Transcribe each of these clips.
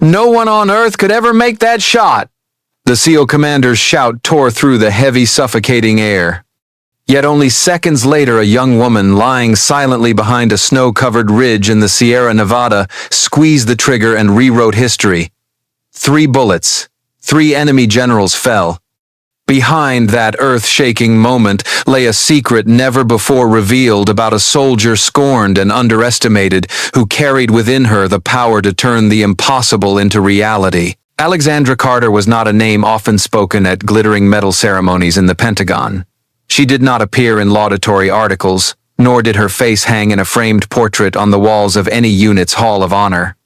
No one on Earth could ever make that shot. The SEAL commander's shout tore through the heavy, suffocating air. Yet only seconds later, a young woman lying silently behind a snow-covered ridge in the Sierra Nevada squeezed the trigger and rewrote history. 3 bullets, 3 enemy generals fell. Behind that earth-shaking moment lay a secret never before revealed about a soldier scorned and underestimated who carried within her the power to turn the impossible into reality. Alexandra Carter was not a name often spoken at glittering medal ceremonies in the Pentagon. She did not appear in laudatory articles, nor did her face hang in a framed portrait on the walls of any unit's Hall of Honor.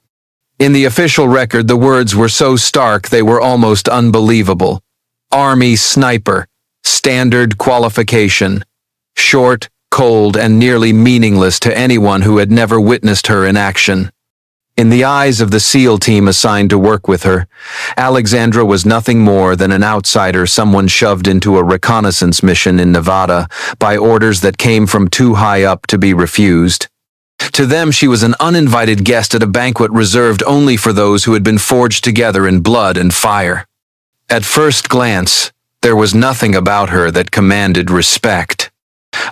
In the official record, the words were so stark they were almost unbelievable. Army sniper, standard qualification. Short, cold, and nearly meaningless to anyone who had never witnessed her in action. In the eyes of the SEAL team assigned to work with her, Alexandra was nothing more than an outsider someone shoved into a reconnaissance mission in Nevada by orders that came from too high up to be refused. To them, she was an uninvited guest at a banquet reserved only for those who had been forged together in blood and fire. At first glance, there was nothing about her that commanded respect.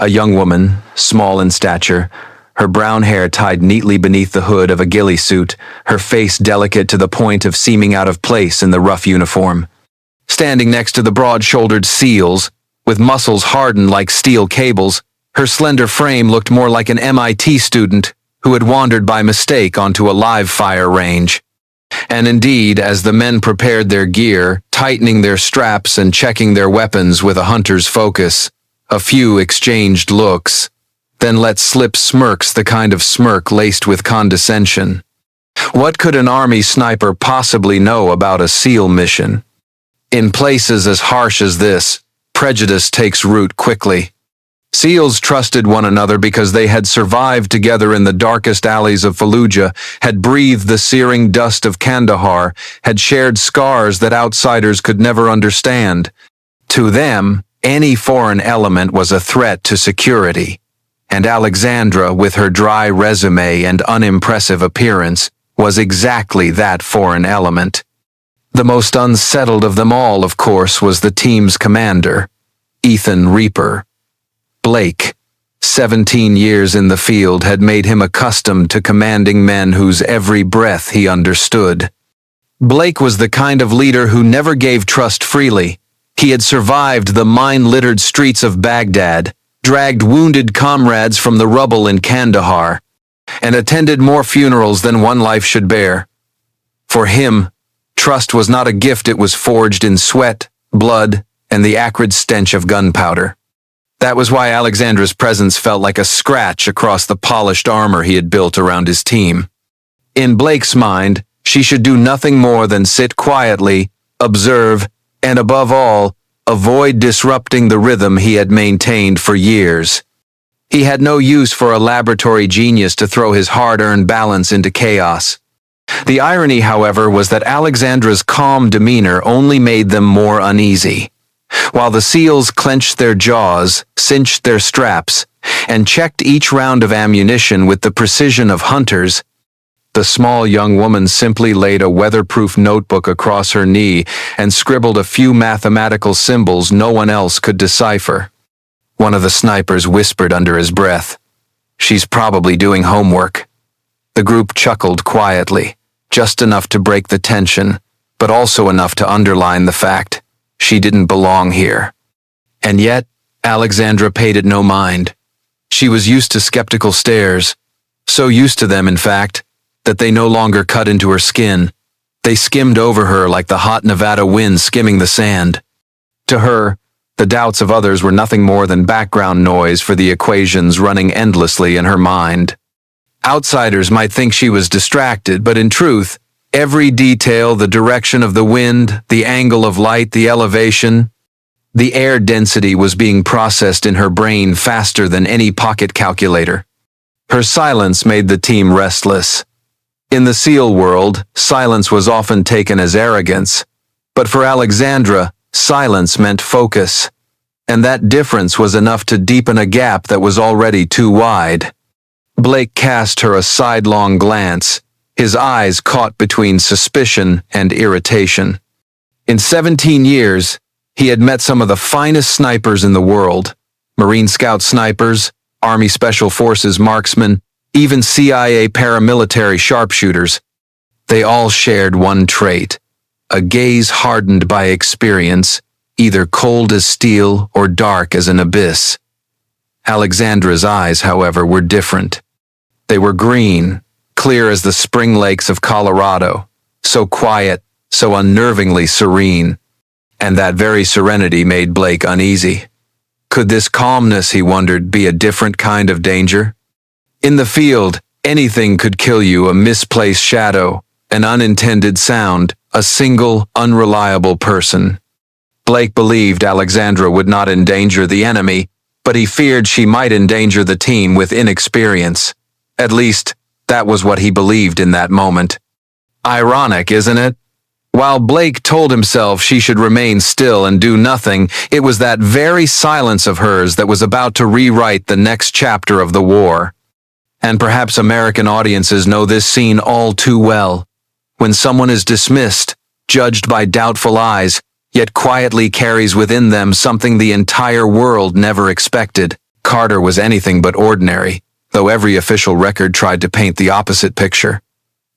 A young woman, small in stature, her brown hair tied neatly beneath the hood of a ghillie suit, her face delicate to the point of seeming out of place in the rough uniform. Standing next to the broad-shouldered SEALs, with muscles hardened like steel cables, her slender frame looked more like an MIT student who had wandered by mistake onto a live-fire range. And indeed, as the men prepared their gear, tightening their straps and checking their weapons with a hunter's focus, a few exchanged looks, then let slip smirks, the kind of smirk laced with condescension. What could an Army sniper possibly know about a SEAL mission? In places as harsh as this, prejudice takes root quickly. SEALs trusted one another because they had survived together in the darkest alleys of Fallujah, had breathed the searing dust of Kandahar, had shared scars that outsiders could never understand. To them, any foreign element was a threat to security. And Alexandra, with her dry resume and unimpressive appearance, was exactly that foreign element. The most unsettled of them all, of course, was the team's commander, Ethan Reaper. Blake, 17 years in the field, had made him accustomed to commanding men whose every breath he understood. Blake was the kind of leader who never gave trust freely. He had survived the mine-littered streets of Baghdad, dragged wounded comrades from the rubble in Kandahar, and attended more funerals than one life should bear. For him, trust was not a gift, it was forged in sweat, blood, and the acrid stench of gunpowder. That was why Alexandra's presence felt like a scratch across the polished armor he had built around his team. In Blake's mind, she should do nothing more than sit quietly, observe, and above all, avoid disrupting the rhythm he had maintained for years. He had no use for a laboratory genius to throw his hard-earned balance into chaos. The irony, however, was that Alexandra's calm demeanor only made them more uneasy. While the SEALs clenched their jaws, cinched their straps, and checked each round of ammunition with the precision of hunters, the small young woman simply laid a weatherproof notebook across her knee and scribbled a few mathematical symbols no one else could decipher. One of the snipers whispered under his breath, "She's probably doing homework." The group chuckled quietly, just enough to break the tension, but also enough to underline the fact she didn't belong here. And yet, Alexandra paid it no mind. She was used to skeptical stares, so used to them, in fact, that they no longer cut into her skin. They skimmed over her like the hot Nevada wind skimming the sand. To her, the doubts of others were nothing more than background noise for the equations running endlessly in her mind. Outsiders might think she was distracted, but in truth, every detail, the direction of the wind, the angle of light, the elevation, the air density was being processed in her brain faster than any pocket calculator. Her silence made the team restless. In the SEAL world, silence was often taken as arrogance, but for Alexandra, silence meant focus, and that difference was enough to deepen a gap that was already too wide. Blake cast her a sidelong glance, his eyes caught between suspicion and irritation. In 17 years, he had met some of the finest snipers in the world, Marine Scout snipers, Army Special Forces marksmen, even CIA paramilitary sharpshooters. They all shared one trait, a gaze hardened by experience, either cold as steel or dark as an abyss. Alexandra's eyes, however, were different. They were green, clear as the spring lakes of Colorado, so quiet, so unnervingly serene. And that very serenity made Blake uneasy. Could this calmness, he wondered, be a different kind of danger? In the field, anything could kill you: a misplaced shadow, an unintended sound, a single, unreliable person. Blake believed Alexandra would not endanger the enemy, but he feared she might endanger the team with inexperience. At least, that was what he believed in that moment. Ironic, isn't it? While Blake told himself she should remain still and do nothing, it was that very silence of hers that was about to rewrite the next chapter of the war. And perhaps American audiences know this scene all too well. When someone is dismissed, judged by doubtful eyes, yet quietly carries within them something the entire world never expected. Carter was anything but ordinary, though every official record tried to paint the opposite picture.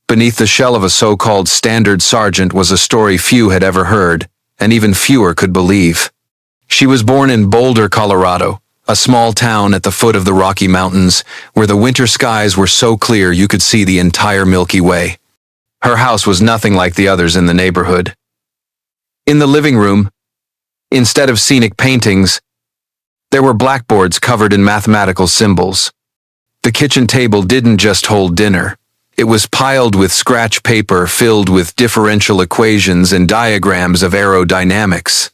Beneath the shell of a so-called standard sergeant was a story few had ever heard, and even fewer could believe. She was born in Boulder, Colorado, a small town at the foot of the Rocky Mountains, where the winter skies were so clear you could see the entire Milky Way. Her house was nothing like the others in the neighborhood. In the living room, instead of scenic paintings, there were blackboards covered in mathematical symbols. The kitchen table didn't just hold dinner. It was piled with scratch paper filled with differential equations and diagrams of aerodynamics.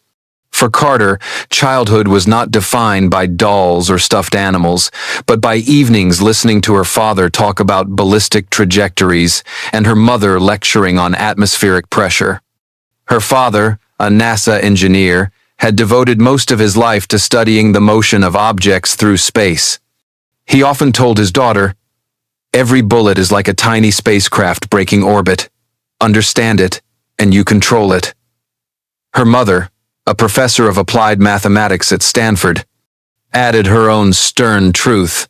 For Carter, childhood was not defined by dolls or stuffed animals, but by evenings listening to her father talk about ballistic trajectories and her mother lecturing on atmospheric pressure. Her father, a NASA engineer, had devoted most of his life to studying the motion of objects through space. He often told his daughter, "Every bullet is like a tiny spacecraft breaking orbit. Understand it, and you control it." Her mother, a professor of applied mathematics at Stanford, added her own stern truth.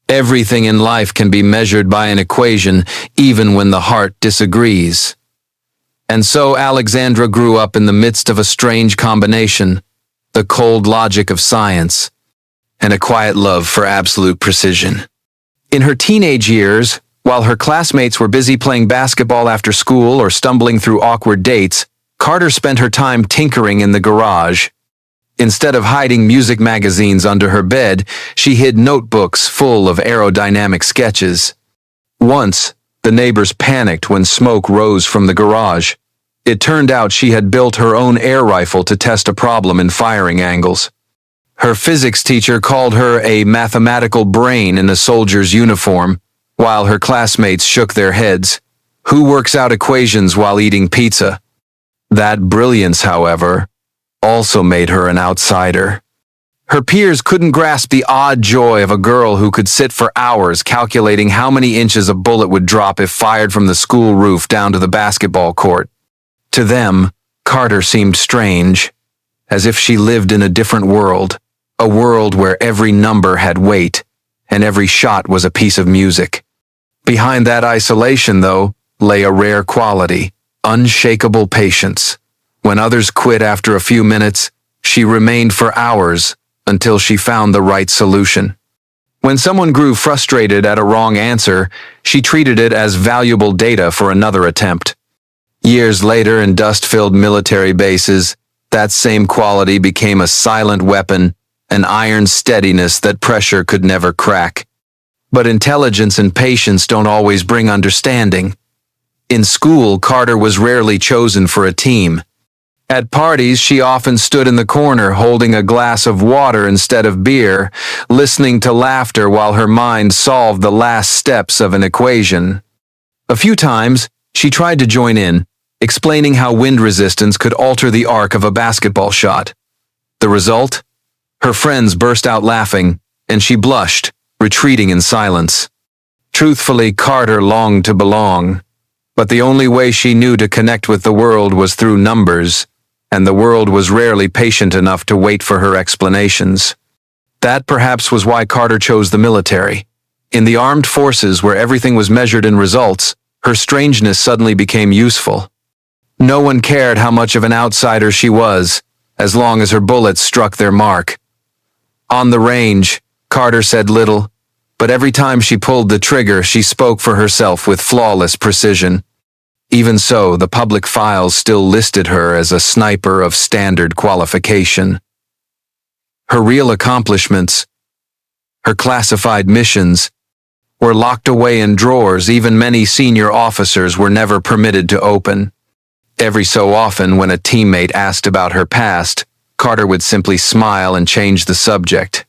Everything in life can be measured by an equation, even when the heart disagrees. And so Alexandra grew up in the midst of a strange combination, the cold logic of science, and a quiet love for absolute precision. In her teenage years, while her classmates were busy playing basketball after school or stumbling through awkward dates, Carter spent her time tinkering in the garage. Instead of hiding music magazines under her bed, she hid notebooks full of aerodynamic sketches. Once, the neighbors panicked when smoke rose from the garage. It turned out she had built her own air rifle to test a problem in firing angles. Her physics teacher called her a mathematical brain in a soldier's uniform, while her classmates shook their heads. Who works out equations while eating pizza? That brilliance, however, also made her an outsider. Her peers couldn't grasp the odd joy of a girl who could sit for hours calculating how many inches a bullet would drop if fired from the school roof down to the basketball court. To them, Carter seemed strange, as if she lived in a different world, a world where every number had weight, and every shot was a piece of music. Behind that isolation, though, lay a rare quality, unshakable patience. When others quit after a few minutes, she remained for hours until she found the right solution. When someone grew frustrated at a wrong answer, she treated it as valuable data for another attempt. Years later, in dust-filled military bases, that same quality became a silent weapon, an iron steadiness that pressure could never crack. But intelligence and patience don't always bring understanding. In school, Carter was rarely chosen for a team. At parties, she often stood in the corner holding a glass of water instead of beer, listening to laughter while her mind solved the last steps of an equation. A few times, she tried to join in, explaining how wind resistance could alter the arc of a basketball shot. The result? Her friends burst out laughing, and she blushed, retreating in silence. Truthfully, Carter longed to belong. But the only way she knew to connect with the world was through numbers, and the world was rarely patient enough to wait for her explanations. That perhaps was why Carter chose the military. In the armed forces where everything was measured in results, her strangeness suddenly became useful. No one cared how much of an outsider she was, as long as her bullets struck their mark. On the range, Carter said little, but every time she pulled the trigger, she spoke for herself with flawless precision. Even so, the public files still listed her as a sniper of standard qualification. Her real accomplishments, her classified missions, were locked away in drawers even many senior officers were never permitted to open. Every so often, when a teammate asked about her past, Carter would simply smile and change the subject.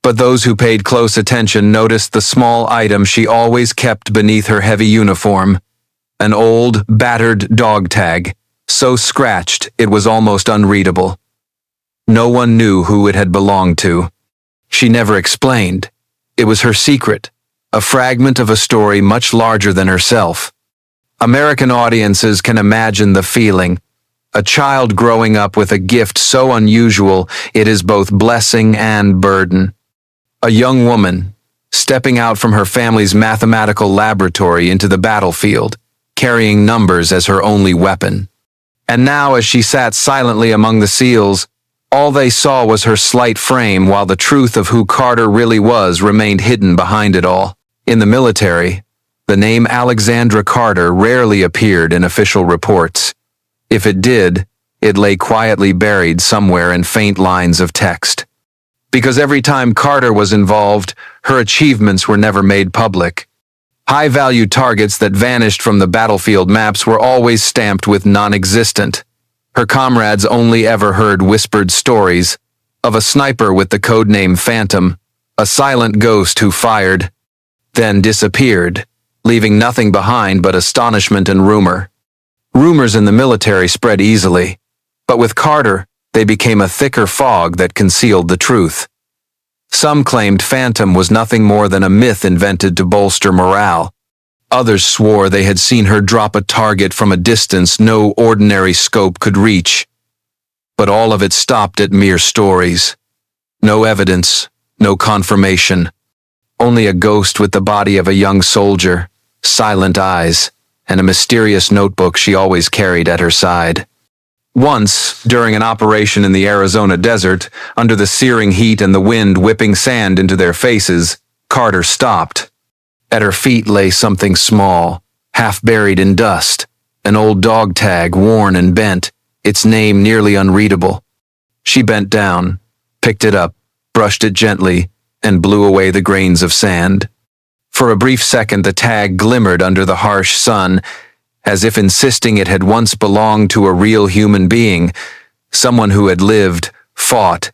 But those who paid close attention noticed the small item she always kept beneath her heavy uniform, an old, battered dog tag, so scratched it was almost unreadable. No one knew who it had belonged to. She never explained. It was her secret, a fragment of a story much larger than herself. American audiences can imagine the feeling. A child growing up with a gift so unusual it is both blessing and burden. A young woman, stepping out from her family's mathematical laboratory into the battlefield, carrying numbers as her only weapon. And now, as she sat silently among the SEALs, all they saw was her slight frame, while the truth of who Carter really was remained hidden behind it all. In the military, the name Alexandra Carter rarely appeared in official reports. If it did, it lay quietly buried somewhere in faint lines of text. Because every time Carter was involved, her achievements were never made public. High-value targets that vanished from the battlefield maps were always stamped with non-existent. Her comrades only ever heard whispered stories of a sniper with the codename Phantom, a silent ghost who fired, then disappeared, leaving nothing behind but astonishment and rumor. Rumors in the military spread easily, but with Carter, they became a thicker fog that concealed the truth. Some claimed Phantom was nothing more than a myth invented to bolster morale. Others swore they had seen her drop a target from a distance no ordinary scope could reach. But all of it stopped at mere stories. No evidence, no confirmation. Only a ghost with the body of a young soldier, silent eyes, and a mysterious notebook she always carried at her side. Once, during an operation in the Arizona desert, under the searing heat and the wind whipping sand into their faces, Carter stopped. At her feet lay something small, half buried in dust, an old dog tag worn and bent, its name nearly unreadable. She bent down, picked it up, brushed it gently, and blew away the grains of sand. For a brief second the tag glimmered under the harsh sun, as if insisting it had once belonged to a real human being, someone who had lived, fought,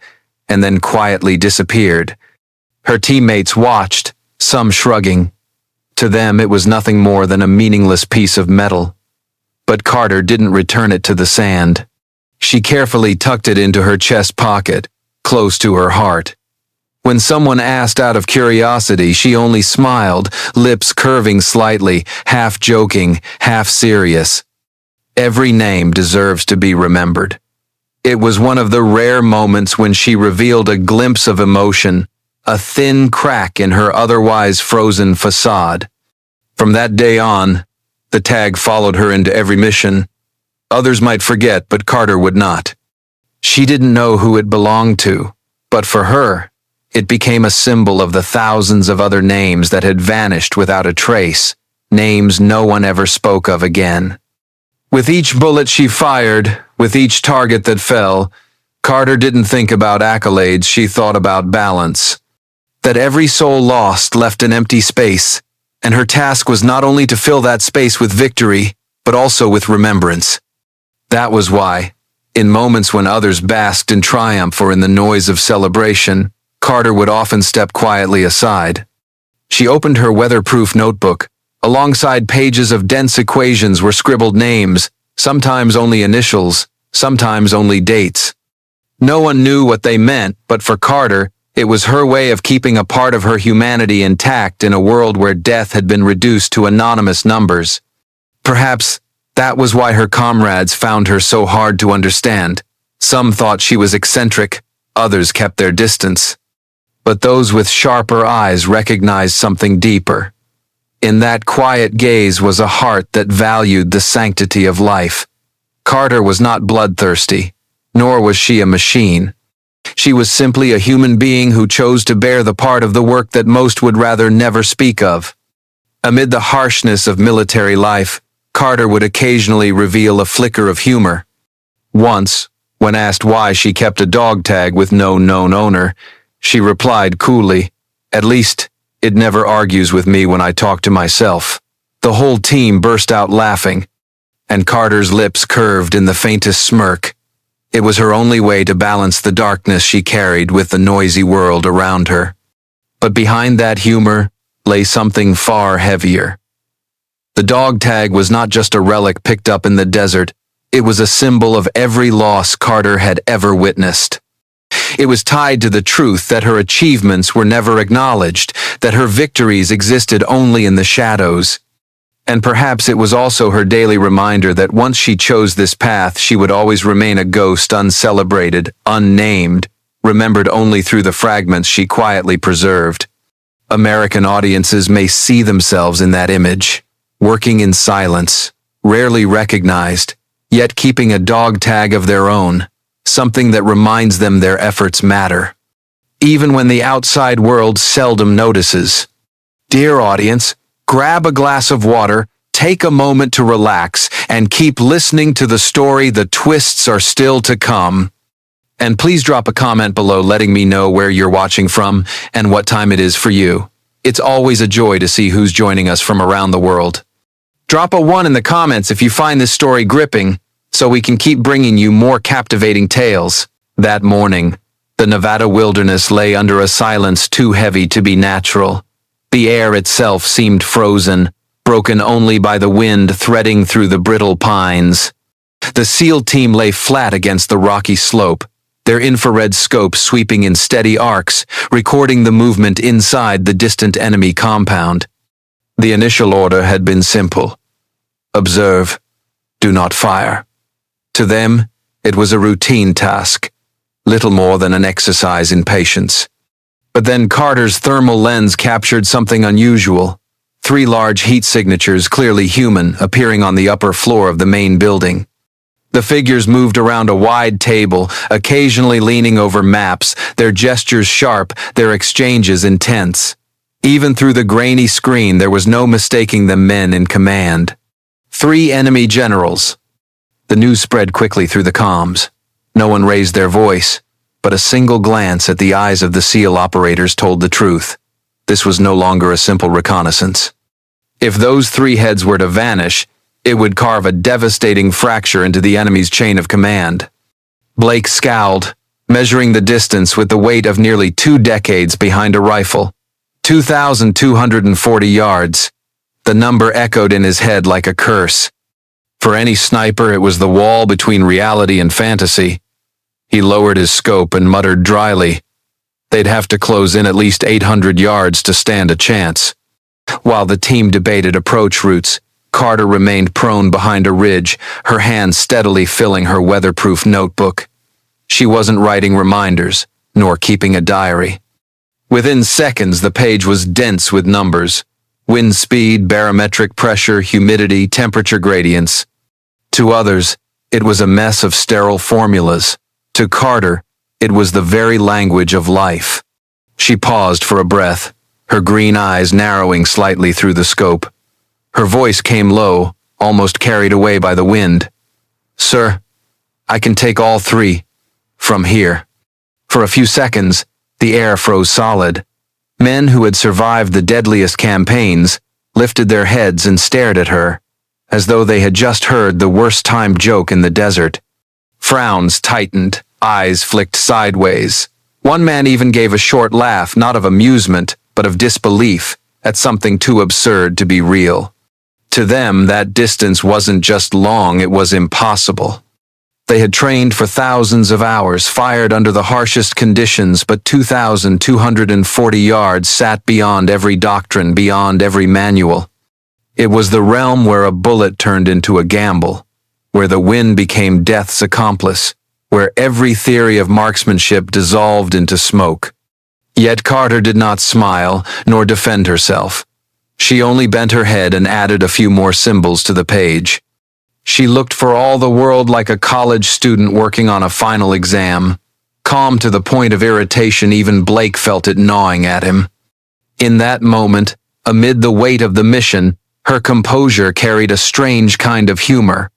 and then quietly disappeared. Her teammates watched, some shrugging. To them it was nothing more than a meaningless piece of metal. But Carter didn't return it to the sand. She carefully tucked it into her chest pocket, close to her heart. When someone asked out of curiosity, she only smiled, lips curving slightly, half joking, half serious. Every name deserves to be remembered. It was one of the rare moments when she revealed a glimpse of emotion, a thin crack in her otherwise frozen facade. From that day on, the tag followed her into every mission. Others might forget, but Carter would not. She didn't know who it belonged to, but for her, it became a symbol of the thousands of other names that had vanished without a trace, names no one ever spoke of again. With each bullet she fired, with each target that fell, Carter didn't think about accolades, she thought about balance. That every soul lost left an empty space, and her task was not only to fill that space with victory, but also with remembrance. That was why, in moments when others basked in triumph or in the noise of celebration, Carter would often step quietly aside. She opened her weatherproof notebook. Alongside pages of dense equations were scribbled names, sometimes only initials, sometimes only dates. No one knew what they meant, but for Carter, it was her way of keeping a part of her humanity intact in a world where death had been reduced to anonymous numbers. Perhaps that was why her comrades found her so hard to understand. Some thought she was eccentric, others kept their distance. But those with sharper eyes recognized something deeper. In that quiet gaze was a heart that valued the sanctity of life. Carter was not bloodthirsty, nor was she a machine. She was simply a human being who chose to bear the part of the work that most would rather never speak of. Amid the harshness of military life, Carter would occasionally reveal a flicker of humor. Once, when asked why she kept a dog tag with no known owner, she replied coolly, "At least, it never argues with me when I talk to myself." The whole team burst out laughing, and Carter's lips curved in the faintest smirk. It was her only way to balance the darkness she carried with the noisy world around her. But behind that humor lay something far heavier. The dog tag was not just a relic picked up in the desert, it was a symbol of every loss Carter had ever witnessed. It was tied to the truth that her achievements were never acknowledged, that her victories existed only in the shadows. And perhaps it was also her daily reminder that once she chose this path, she would always remain a ghost, uncelebrated, unnamed, remembered only through the fragments she quietly preserved. American audiences may see themselves in that image, working in silence, rarely recognized, yet keeping a dog tag of their own, something that reminds them their efforts matter, even when the outside world seldom notices. Dear audience, grab a glass of water, take a moment to relax, and keep listening to the story. The twists are still to come. And please drop a comment below letting me know where you're watching from and what time it is for you. It's always a joy to see who's joining us from around the world. Drop a 1 in the comments if you find this story gripping, so we can keep bringing you more captivating tales. That morning, the Nevada wilderness lay under a silence too heavy to be natural. The air itself seemed frozen, broken only by the wind threading through the brittle pines. The SEAL team lay flat against the rocky slope, their infrared scope sweeping in steady arcs, recording the movement inside the distant enemy compound. The initial order had been simple: observe, do not fire. To them, it was a routine task, little more than an exercise in patience. But then Carter's thermal lens captured something unusual. 3 large heat signatures, clearly human, appearing on the upper floor of the main building. The figures moved around a wide table, occasionally leaning over maps, their gestures sharp, their exchanges intense. Even through the grainy screen, there was no mistaking them men in command. 3 enemy generals. The news spread quickly through the comms. No one raised their voice, but a single glance at the eyes of the SEAL operators told the truth. This was no longer a simple reconnaissance. If those 3 heads were to vanish, it would carve a devastating fracture into the enemy's chain of command. Blake scowled, measuring the distance with the weight of nearly 2 decades behind a rifle. 2,240 yards. The number echoed in his head like a curse. For any sniper, it was the wall between reality and fantasy. He lowered his scope and muttered dryly, "They'd have to close in at least 800 yards to stand a chance." While the team debated approach routes, Carter remained prone behind a ridge, her hand steadily filling her weatherproof notebook. She wasn't writing reminders, nor keeping a diary. Within seconds, the page was dense with numbers: wind speed, barometric pressure, humidity, temperature gradients. To others, it was a mess of sterile formulas. To Carter, it was the very language of life. She paused for a breath, her green eyes narrowing slightly through the scope. Her voice came low, almost carried away by the wind. "Sir, I can take all 3 from here." For a few seconds, the air froze solid. Men who had survived the deadliest campaigns lifted their heads and stared at her, as though they had just heard the worst-timed joke in the desert. Frowns tightened, eyes flicked sideways. One man even gave a short laugh, not of amusement, but of disbelief, at something too absurd to be real. To them, that distance wasn't just long, it was impossible. They had trained for thousands of hours, fired under the harshest conditions, but 2,240 yards sat beyond every doctrine, beyond every manual. It was the realm where a bullet turned into a gamble, where the wind became death's accomplice, where every theory of marksmanship dissolved into smoke. Yet Carter did not smile nor defend herself. She only bent her head and added a few more symbols to the page. She looked for all the world like a college student working on a final exam. Calm to the point of irritation, even Blake felt it gnawing at him. In that moment, amid the weight of the mission, her composure carried a strange kind of humor.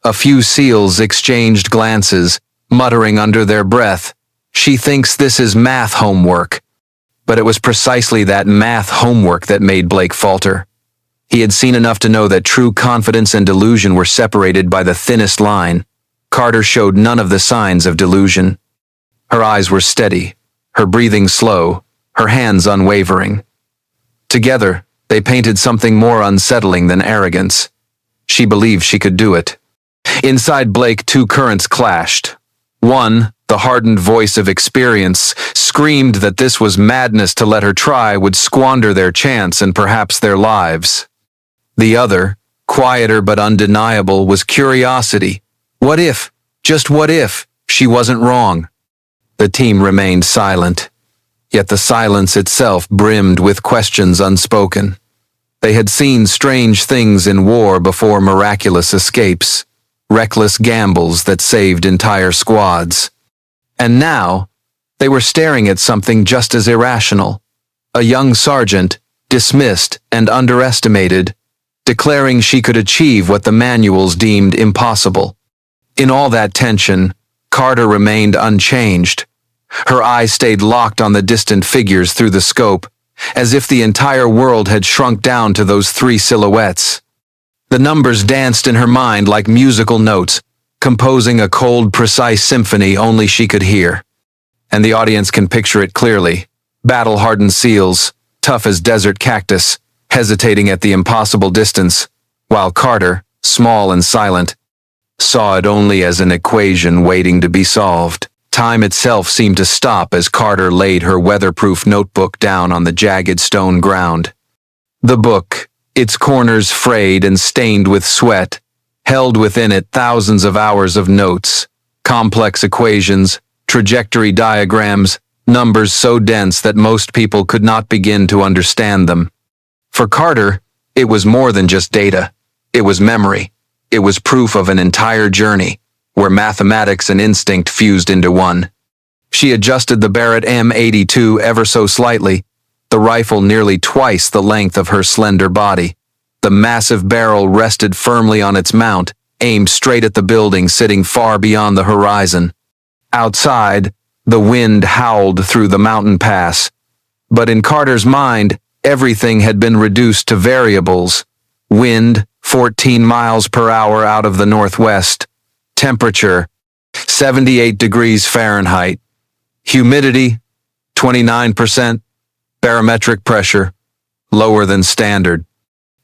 A few SEALs exchanged glances, muttering under their breath, "She thinks this is math homework." But it was precisely that math homework that made Blake falter. He had seen enough to know that true confidence and delusion were separated by the thinnest line. Carter showed none of the signs of delusion. Her eyes were steady, her breathing slow, her hands unwavering. Together, they painted something more unsettling than arrogance. She believed she could do it. Inside Blake, two currents clashed. One, the hardened voice of experience, screamed that this was madness to let her try, would squander their chance and perhaps their lives. The other, quieter but undeniable, was curiosity. What if, just what if, she wasn't wrong? The team remained silent, yet the silence itself brimmed with questions unspoken. They had seen strange things in war before, miraculous escapes, reckless gambles that saved entire squads. And now, they were staring at something just as irrational. A young sergeant, dismissed and underestimated, declaring she could achieve what the manuals deemed impossible. In all that tension, Carter remained unchanged. Her eyes stayed locked on the distant figures through the scope, as if the entire world had shrunk down to those three silhouettes. The numbers danced in her mind like musical notes, composing a cold, precise symphony only she could hear. And the audience can picture it clearly. Battle-hardened SEALs, tough as desert cactus, hesitating at the impossible distance, while Carter, small and silent, saw it only as an equation waiting to be solved. Time itself seemed to stop as Carter laid her weatherproof notebook down on the jagged stone ground. The book, its corners frayed and stained with sweat, held within it thousands of hours of notes, complex equations, trajectory diagrams, numbers so dense that most people could not begin to understand them. For Carter, it was more than just data. It was memory. It was proof of an entire journey, where mathematics and instinct fused into one. She adjusted the Barrett M82 ever so slightly, the rifle nearly twice the length of her slender body. The massive barrel rested firmly on its mount, aimed straight at the building sitting far beyond the horizon. Outside, the wind howled through the mountain pass. But in Carter's mind, everything had been reduced to variables. Wind, 14 miles per hour out of the northwest. Temperature, 78 degrees Fahrenheit. Humidity, 29%. Barometric pressure, lower than standard.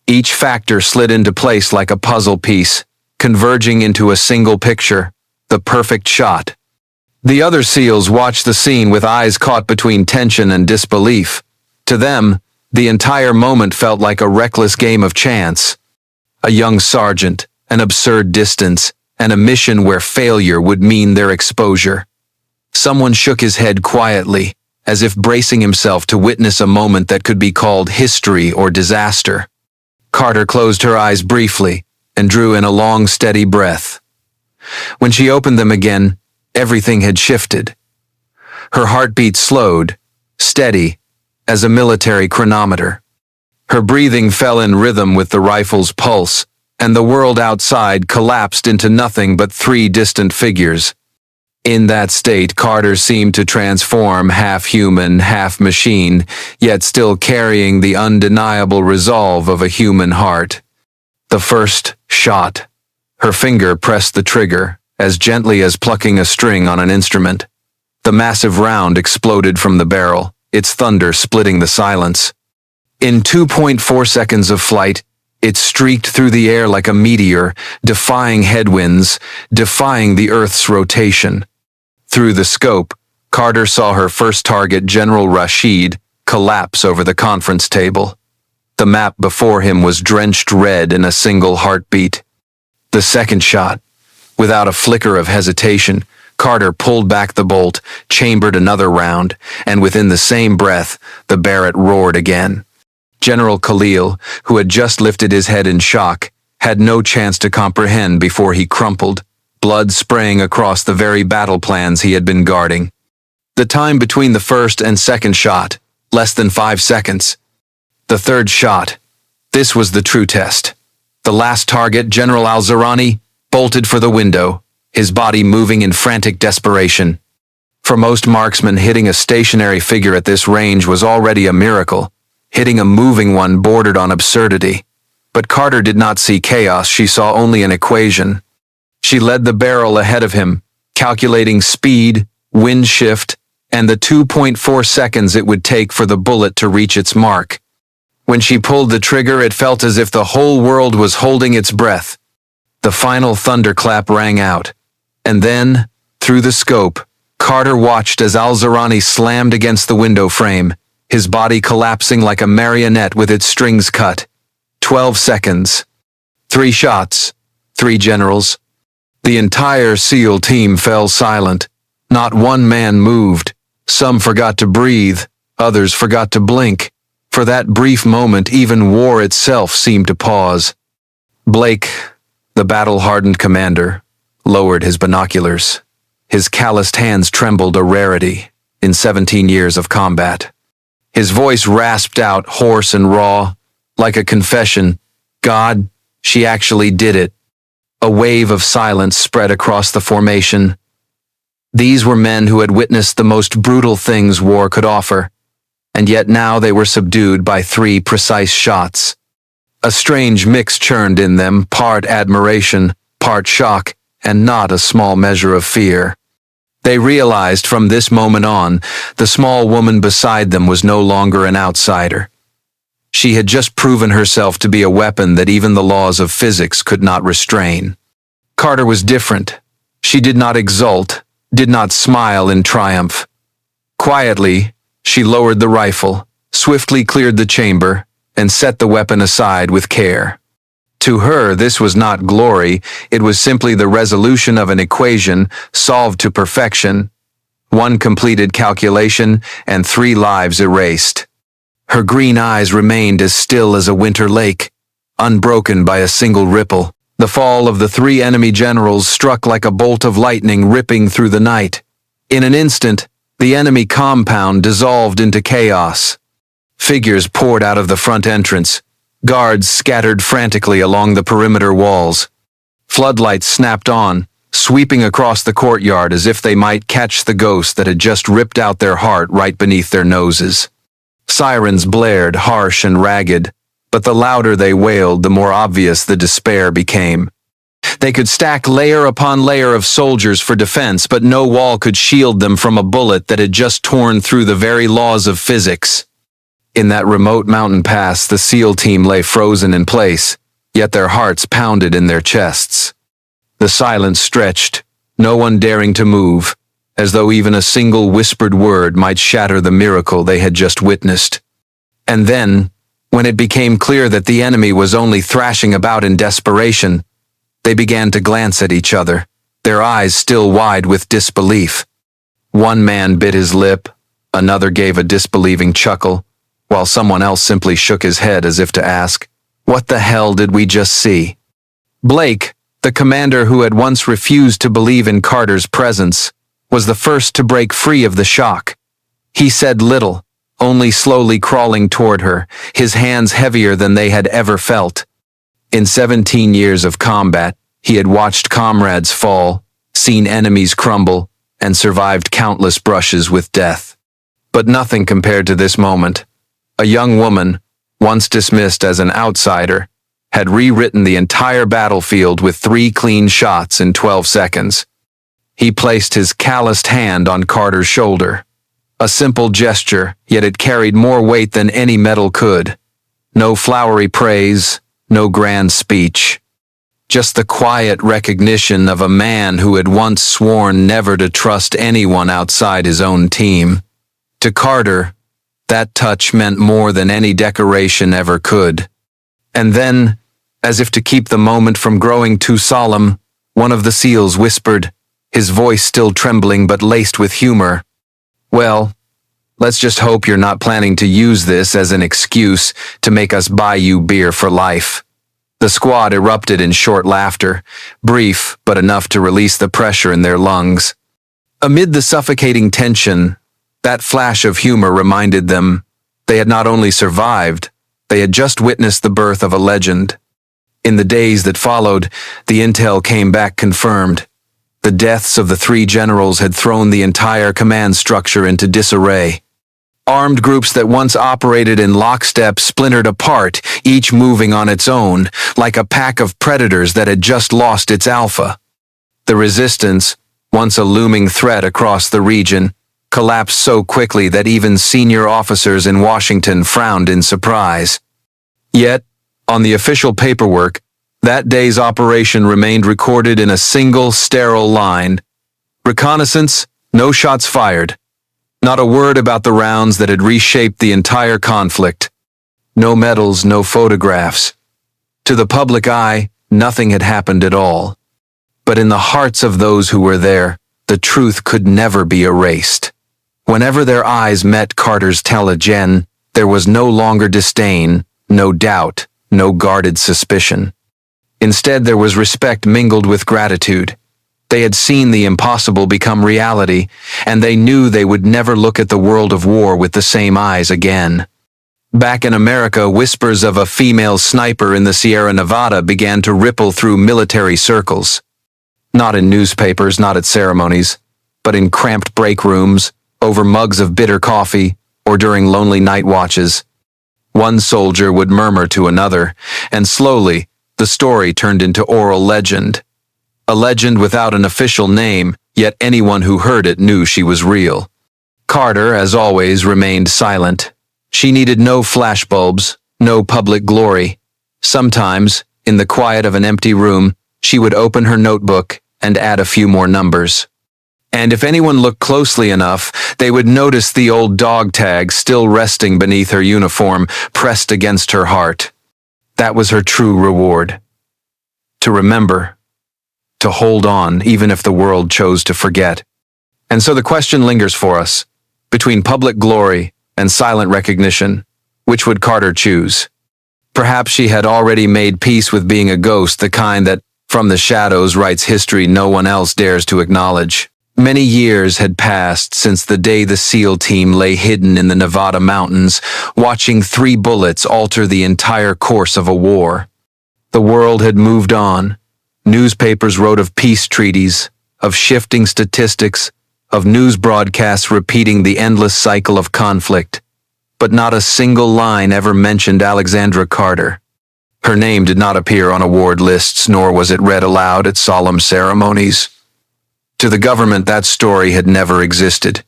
Each factor slid into place like a puzzle piece, converging into a single picture, the perfect shot. The other SEALs watched the scene with eyes caught between tension and disbelief. To them, the entire moment felt like a reckless game of chance. A young sergeant, an absurd distance, and a mission where failure would mean their exposure. Someone shook his head quietly, as if bracing himself to witness a moment that could be called history or disaster. Carter closed her eyes briefly and drew in a long, steady breath. When she opened them again, everything had shifted. Her heartbeat slowed, steady, as a military chronometer. Her breathing fell in rhythm with the rifle's pulse, and the world outside collapsed into nothing but three distant figures. In that state, Carter seemed to transform, half human, half machine, yet still carrying the undeniable resolve of a human heart. The first shot. Her finger pressed the trigger, as gently as plucking a string on an instrument. The massive round exploded from the barrel, its thunder splitting the silence. In 2.4 seconds of flight, it streaked through the air like a meteor, defying headwinds, defying the Earth's rotation. Through the scope, Carter saw her first target, General Rashid, collapse over the conference table. The map before him was drenched red in a single heartbeat. The second shot. Without a flicker of hesitation, Carter pulled back the bolt, chambered another round, and within the same breath, the Barrett roared again. General Khalil, who had just lifted his head in shock, had no chance to comprehend before he crumpled, blood spraying across the very battle plans he had been guarding. The time between the first and second shot, less than 5 seconds. The third shot. This was the true test. The last target, General al-Zahrani, bolted for the window, his body moving in frantic desperation. For most marksmen, hitting a stationary figure at this range was already a miracle. Hitting a moving one bordered on absurdity. But Carter did not see chaos, she saw only an equation. She led the barrel ahead of him, calculating speed, wind shift, and the 2.4 seconds it would take for the bullet to reach its mark. When she pulled the trigger, it felt as if the whole world was holding its breath. The final thunderclap rang out. And then, through the scope, Carter watched as al-Zahrani slammed against the window frame, his body collapsing like a marionette with its strings cut. 12 seconds. 3 shots. 3 generals. The entire SEAL team fell silent. Not one man moved. Some forgot to breathe. Others forgot to blink. For that brief moment, even war itself seemed to pause. Blake, the battle-hardened commander, lowered his binoculars. His calloused hands trembled, a rarity in 17 years of combat. His voice rasped out, hoarse and raw, like a confession. God, she actually did it. A wave of silence spread across the formation. These were men who had witnessed the most brutal things war could offer, and yet now they were subdued by 3 precise shots. A strange mix churned in them, part admiration, part shock, and not a small measure of fear. They realized from this moment on, the small woman beside them was no longer an outsider. She had just proven herself to be a weapon that even the laws of physics could not restrain. Carter was different. She did not exult, did not smile in triumph. Quietly, she lowered the rifle, swiftly cleared the chamber, and set the weapon aside with care. To her, this was not glory, it was simply the resolution of an equation solved to perfection. 1 completed calculation and 3 lives erased. Her green eyes remained as still as a winter lake, unbroken by a single ripple. The fall of the 3 enemy generals struck like a bolt of lightning ripping through the night. In an instant, the enemy compound dissolved into chaos. Figures poured out of the front entrance. Guards scattered frantically along the perimeter walls. Floodlights snapped on, sweeping across the courtyard as if they might catch the ghost that had just ripped out their heart right beneath their noses. Sirens blared, harsh and ragged, but the louder they wailed, the more obvious the despair became. They could stack layer upon layer of soldiers for defense, but no wall could shield them from a bullet that had just torn through the very laws of physics. In that remote mountain pass, the SEAL team lay frozen in place, yet their hearts pounded in their chests. The silence stretched, no one daring to move, as though even a single whispered word might shatter the miracle they had just witnessed. And then, when it became clear that the enemy was only thrashing about in desperation, they began to glance at each other, their eyes still wide with disbelief. One man bit his lip, another gave a disbelieving chuckle, while someone else simply shook his head as if to ask, "What the hell did we just see?" Blake, the commander who had once refused to believe in Carter's presence, was the first to break free of the shock. He said little, only slowly crawling toward her, his hands heavier than they had ever felt. In 17 years of combat, he had watched comrades fall, seen enemies crumble, and survived countless brushes with death. But nothing compared to this moment. A young woman, once dismissed as an outsider, had rewritten the entire battlefield with 3 clean shots in 12 seconds. He placed his calloused hand on Carter's shoulder. A simple gesture, yet it carried more weight than any medal could. No flowery praise, no grand speech. Just the quiet recognition of a man who had once sworn never to trust anyone outside his own team. To Carter, That touch meant more than any decoration ever could. And then, as if to keep the moment from growing too solemn, one of the SEALs whispered, his voice still trembling but laced with humor, "Well, let's just hope you're not planning to use this as an excuse to make us buy you beer for life." The squad erupted in short laughter, brief but enough to release the pressure in their lungs. Amid the suffocating tension, that flash of humor reminded them they had not only survived, they had just witnessed the birth of a legend. In the days that followed, the intel came back confirmed. The deaths of the 3 generals had thrown the entire command structure into disarray. Armed groups that once operated in lockstep splintered apart, each moving on its own, like a pack of predators that had just lost its alpha. The resistance, once a looming threat across the region, collapsed so quickly that even senior officers in Washington frowned in surprise. Yet, on the official paperwork, that day's operation remained recorded in a single sterile line. Reconnaissance, no shots fired. Not a word about the rounds that had reshaped the entire conflict. No medals, no photographs. To the public eye, nothing had happened at all. But in the hearts of those who were there, the truth could never be erased. Whenever their eyes met Carter's tele-gen, there was no longer disdain, no doubt, no guarded suspicion. Instead, there was respect mingled with gratitude. They had seen the impossible become reality, and they knew they would never look at the world of war with the same eyes again. Back in America, whispers of a female sniper in the Sierra Nevada began to ripple through military circles. Not in newspapers, not at ceremonies, but in cramped break rooms, over mugs of bitter coffee, or during lonely night watches. One soldier would murmur to another, and slowly, the story turned into oral legend. A legend without an official name, yet anyone who heard it knew she was real. Carter, as always, remained silent. She needed no flashbulbs, no public glory. Sometimes, in the quiet of an empty room, she would open her notebook and add a few more numbers. And if anyone looked closely enough, they would notice the old dog tag still resting beneath her uniform, pressed against her heart. That was her true reward. To remember. To hold on, even if the world chose to forget. And so the question lingers for us. Between public glory and silent recognition, which would Carter choose? Perhaps she had already made peace with being a ghost, the kind that, from the shadows, writes history no one else dares to acknowledge. Many years had passed since the day the SEAL team lay hidden in the Nevada mountains, watching 3 bullets alter the entire course of a war. The world had moved on. Newspapers wrote of peace treaties, of shifting statistics, of news broadcasts repeating the endless cycle of conflict. But not a single line ever mentioned Alexandra Carter. Her name did not appear on award lists, nor was it read aloud at solemn ceremonies. To the government, that story had never existed.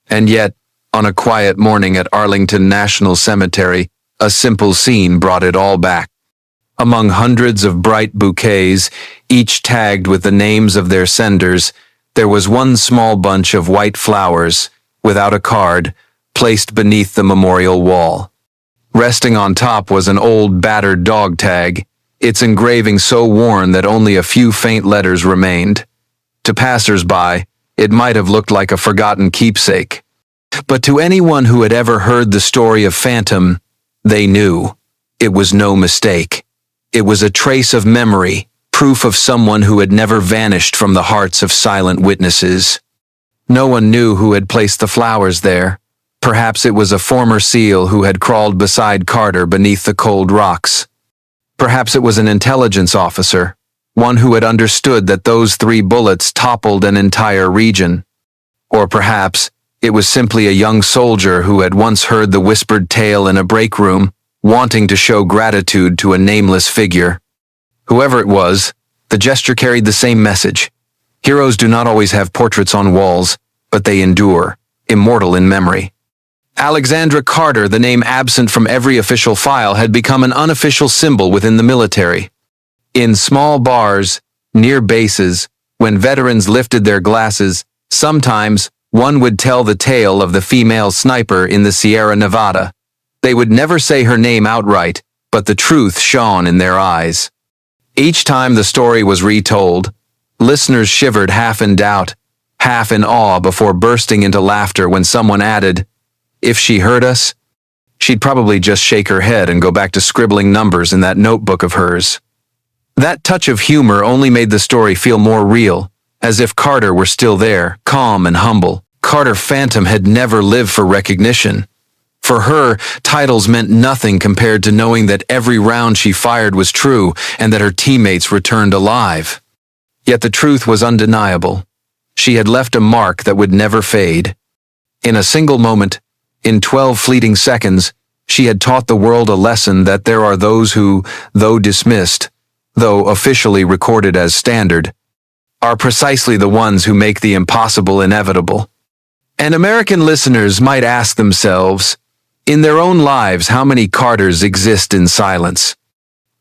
And yet, on a quiet morning at Arlington National Cemetery, a simple scene brought it all back. Among hundreds of bright bouquets, each tagged with the names of their senders, there was one small bunch of white flowers, without a card, placed beneath the memorial wall. Resting on top was an old battered dog tag, its engraving so worn that only a few faint letters remained. To passers-by, it might have looked like a forgotten keepsake. But to anyone who had ever heard the story of Phantom, they knew. It was no mistake. It was a trace of memory, proof of someone who had never vanished from the hearts of silent witnesses. No one knew who had placed the flowers there. Perhaps it was a former SEAL who had crawled beside Carter beneath the cold rocks. Perhaps it was an intelligence officer, one who had understood that those 3 bullets toppled an entire region. Or perhaps it was simply a young soldier who had once heard the whispered tale in a break room, wanting to show gratitude to a nameless figure. Whoever it was, the gesture carried the same message. Heroes do not always have portraits on walls, but they endure, immortal in memory. Alexandra Carter, the name absent from every official file, had become an unofficial symbol within the military. In small bars, near bases, when veterans lifted their glasses, sometimes one would tell the tale of the female sniper in the Sierra Nevada. They would never say her name outright, but the truth shone in their eyes. Each time the story was retold, listeners shivered half in doubt, half in awe before bursting into laughter when someone added, "If she heard us, she'd probably just shake her head and go back to scribbling numbers in that notebook of hers." That touch of humor only made the story feel more real, as if Carter were still there, calm and humble. Carter Phantom had never lived for recognition. For her, titles meant nothing compared to knowing that every round she fired was true and that her teammates returned alive. Yet the truth was undeniable. She had left a mark that would never fade. In a single moment, in 12 fleeting seconds, she had taught the world a lesson that there are those who, though dismissed, though officially recorded as standard, are precisely the ones who make the impossible inevitable. And American listeners might ask themselves, in their own lives, how many Carters exist in silence?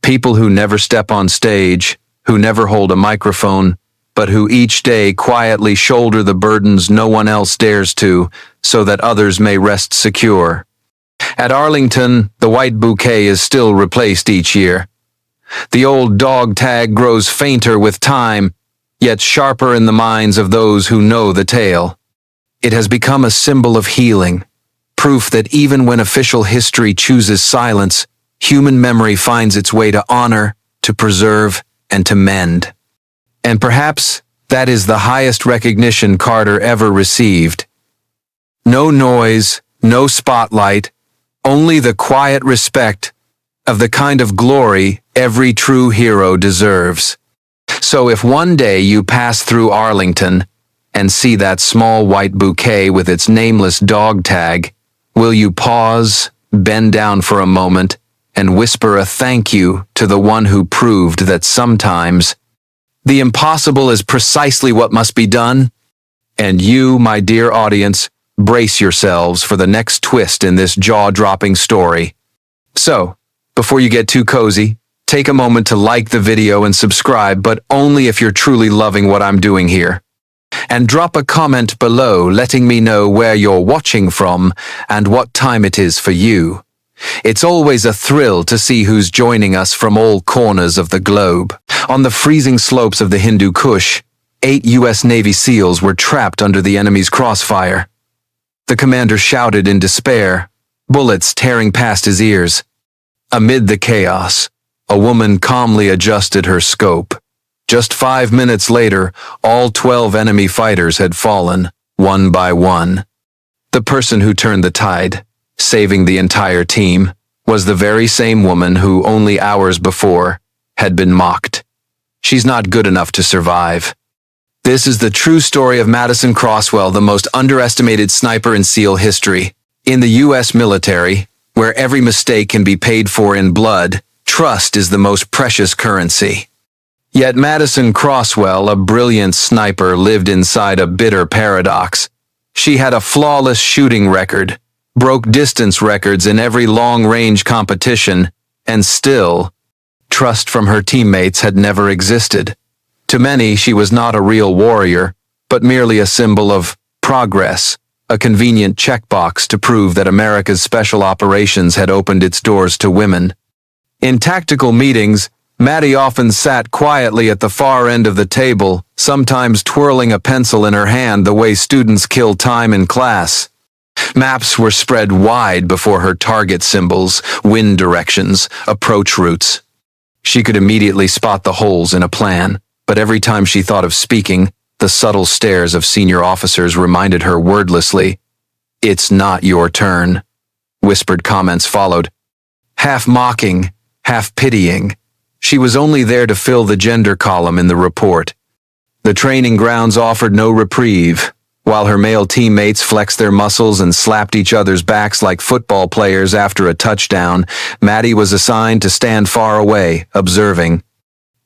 People who never step on stage, who never hold a microphone, but who each day quietly shoulder the burdens no one else dares to, so that others may rest secure. At Arlington, the white bouquet is still replaced each year. The old dog tag grows fainter with time, yet sharper in the minds of those who know the tale. It has become a symbol of healing, proof that even when official history chooses silence, human memory finds its way to honor, to preserve, and to mend. And perhaps that is the highest recognition Carter ever received. No noise, no spotlight, only the quiet respect of the kind of glory every true hero deserves. So if one day you pass through Arlington and see that small white bouquet with its nameless dog tag, will you pause, bend down for a moment, and whisper a thank you to the one who proved that sometimes the impossible is precisely what must be done? And you, my dear audience, brace yourselves for the next twist in this jaw-dropping story. So, before you get too cozy, take a moment to like the video and subscribe, but only if you're truly loving what I'm doing here. And drop a comment below letting me know where you're watching from and what time it is for you. It's always a thrill to see who's joining us from all corners of the globe. On the freezing slopes of the Hindu Kush, 8 U.S. Navy SEALs were trapped under the enemy's crossfire. The commander shouted in despair, bullets tearing past his ears. Amid the chaos, a woman calmly adjusted her scope. Just 5 minutes later, all 12 enemy fighters had fallen, one by one. The person who turned the tide, saving the entire team, was the very same woman who only hours before had been mocked. She's not good enough to survive. This is the true story of Madison Crosswell, the most underestimated sniper in SEAL history. In the U.S. military, where every mistake can be paid for in blood, trust is the most precious currency. Yet Madison Crosswell, a brilliant sniper, lived inside a bitter paradox. She had a flawless shooting record, broke distance records in every long-range competition, and still, trust from her teammates had never existed. To many, she was not a real warrior, but merely a symbol of progress, a convenient checkbox to prove that America's special operations had opened its doors to women. In tactical meetings, Maddie often sat quietly at the far end of the table, sometimes twirling a pencil in her hand the way students kill time in class. Maps were spread wide before her target symbols, wind directions, approach routes. She could immediately spot the holes in a plan, but every time she thought of speaking, the subtle stares of senior officers reminded her wordlessly, "It's not your turn." Whispered comments followed, half mocking, half pitying. She was only there to fill the gender column in the report. The training grounds offered no reprieve. While her male teammates flexed their muscles and slapped each other's backs like football players after a touchdown, Maddie was assigned to stand far away, observing.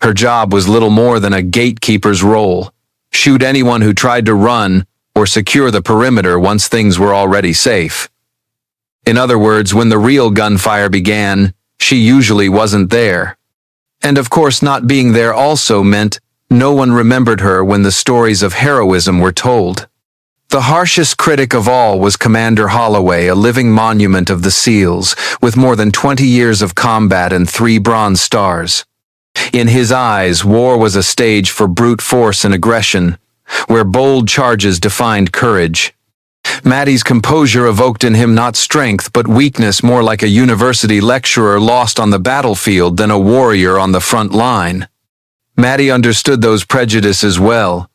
Her job was little more than a gatekeeper's role. Shoot anyone who tried to run or secure the perimeter once things were already safe. In other words, when the real gunfire began, she usually wasn't there. And of course, not being there also meant no one remembered her when the stories of heroism were told. The harshest critic of all was Commander Holloway, a living monument of the SEALs, with more than 20 years of combat and 3 Bronze Stars. In his eyes, war was a stage for brute force and aggression, where bold charges defined courage. Maddie's composure evoked in him not strength but weakness, more like a university lecturer lost on the battlefield than a warrior on the front line. Maddie understood those prejudices well.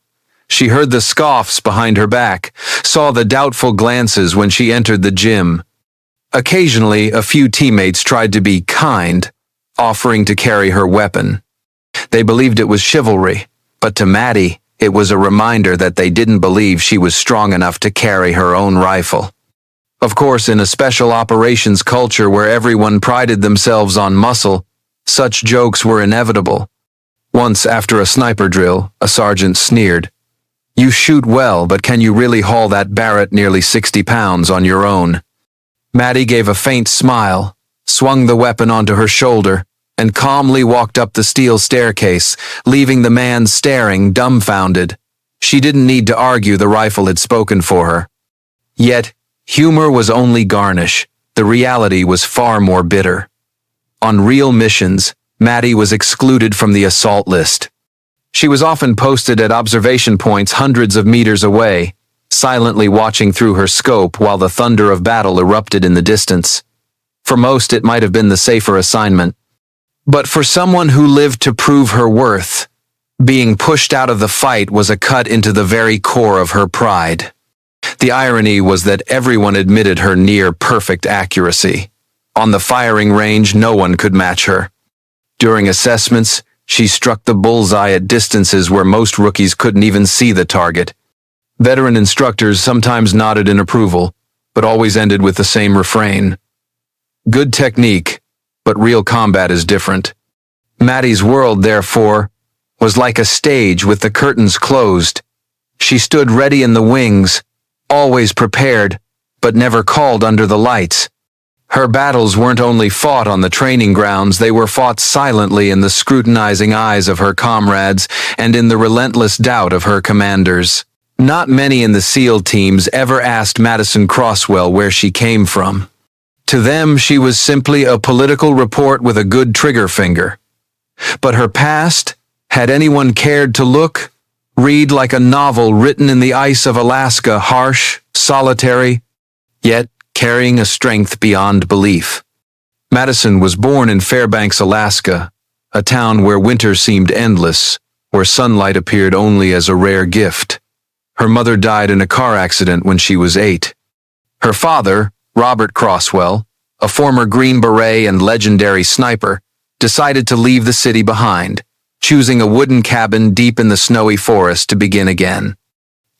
She heard the scoffs behind her back, saw the doubtful glances when she entered the gym. Occasionally, a few teammates tried to be kind, offering to carry her weapon. They believed it was chivalry, but to Maddie, it was a reminder that they didn't believe she was strong enough to carry her own rifle. Of course, in a special operations culture where everyone prided themselves on muscle, such jokes were inevitable. Once, after a sniper drill, a sergeant sneered, "You shoot well, but can you really haul that Barrett nearly 60 pounds on your own?" Maddie gave a faint smile, swung the weapon onto her shoulder, and calmly walked up the steel staircase, leaving the man staring, dumbfounded. She didn't need to argue, the rifle had spoken for her. Yet, humor was only garnish. The reality was far more bitter. On real missions, Maddie was excluded from the assault list. She was often posted at observation points hundreds of meters away, silently watching through her scope while the thunder of battle erupted in the distance. For most, it might have been the safer assignment. But for someone who lived to prove her worth, being pushed out of the fight was a cut into the very core of her pride. The irony was that everyone admitted her near-perfect accuracy. On the firing range, no one could match her. During assessments, she struck the bullseye at distances where most rookies couldn't even see the target. Veteran instructors sometimes nodded in approval, but always ended with the same refrain. Good technique, but real combat is different. Maddie's world, therefore, was like a stage with the curtains closed. She stood ready in the wings, always prepared, but never called under the lights. Her battles weren't only fought on the training grounds, they were fought silently in the scrutinizing eyes of her comrades and in the relentless doubt of her commanders. Not many in the SEAL teams ever asked Madison Crosswell where she came from. To them, she was simply a political report with a good trigger finger. But her past, had anyone cared to look, read like a novel written in the ice of Alaska, harsh, solitary, yet carrying a strength beyond belief. Madison was born in Fairbanks, Alaska, a town where winter seemed endless, where sunlight appeared only as a rare gift. Her mother died in a car accident when she was 8. Her father, Robert Crosswell, a former Green Beret and legendary sniper, decided to leave the city behind, choosing a wooden cabin deep in the snowy forest to begin again.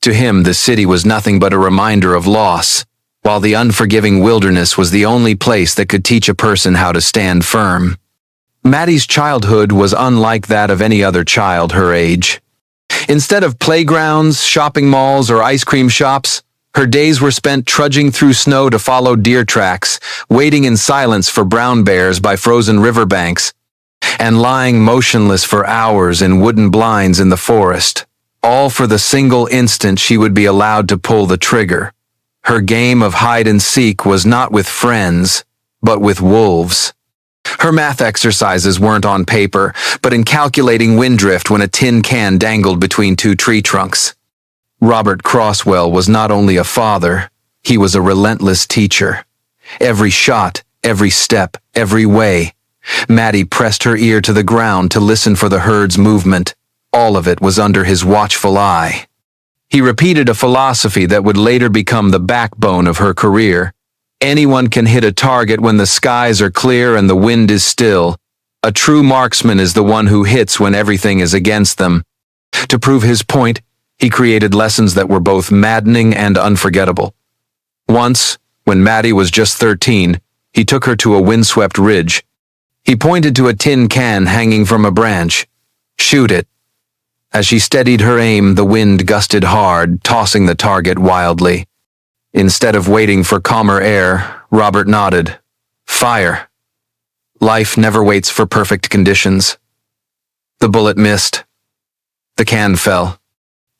To him, the city was nothing but a reminder of loss, while the unforgiving wilderness was the only place that could teach a person how to stand firm. Maddie's childhood was unlike that of any other child her age. Instead of playgrounds, shopping malls, or ice cream shops, her days were spent trudging through snow to follow deer tracks, waiting in silence for brown bears by frozen riverbanks, and lying motionless for hours in wooden blinds in the forest, all for the single instant she would be allowed to pull the trigger. Her game of hide-and-seek was not with friends, but with wolves. Her math exercises weren't on paper, but in calculating wind drift when a tin can dangled between 2 tree trunks. Robert Crosswell was not only a father, he was a relentless teacher. Every shot, every step, every way, Maddie pressed her ear to the ground to listen for the herd's movement. All of it was under his watchful eye. He repeated a philosophy that would later become the backbone of her career. Anyone can hit a target when the skies are clear and the wind is still. A true marksman is the one who hits when everything is against them. To prove his point, he created lessons that were both maddening and unforgettable. Once, when Maddie was just 13, he took her to a windswept ridge. He pointed to a tin can hanging from a branch. "Shoot it." As she steadied her aim, the wind gusted hard, tossing the target wildly. Instead of waiting for calmer air, Robert nodded. "Fire." Life never waits for perfect conditions. The bullet missed. The can fell.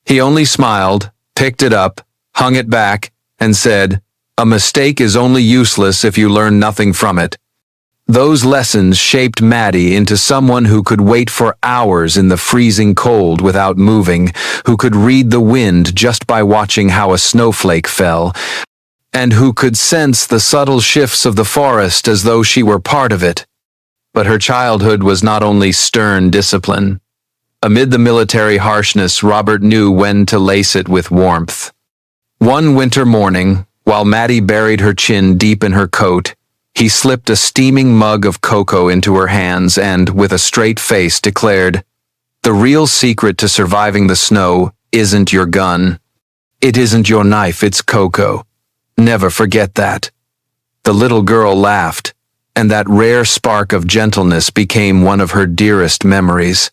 He only smiled, picked it up, hung it back, and said, "A mistake is only useless if you learn nothing from it." Those lessons shaped Maddie into someone who could wait for hours in the freezing cold without moving, who could read the wind just by watching how a snowflake fell, and who could sense the subtle shifts of the forest as though she were part of it. But her childhood was not only stern discipline. Amid the military harshness, Robert knew when to lace it with warmth. One winter morning, while Maddie buried her chin deep in her coat, he slipped a steaming mug of cocoa into her hands and, with a straight face, declared, "The real secret to surviving the snow isn't your gun. It isn't your knife, it's cocoa. Never forget that." The little girl laughed, and that rare spark of gentleness became one of her dearest memories.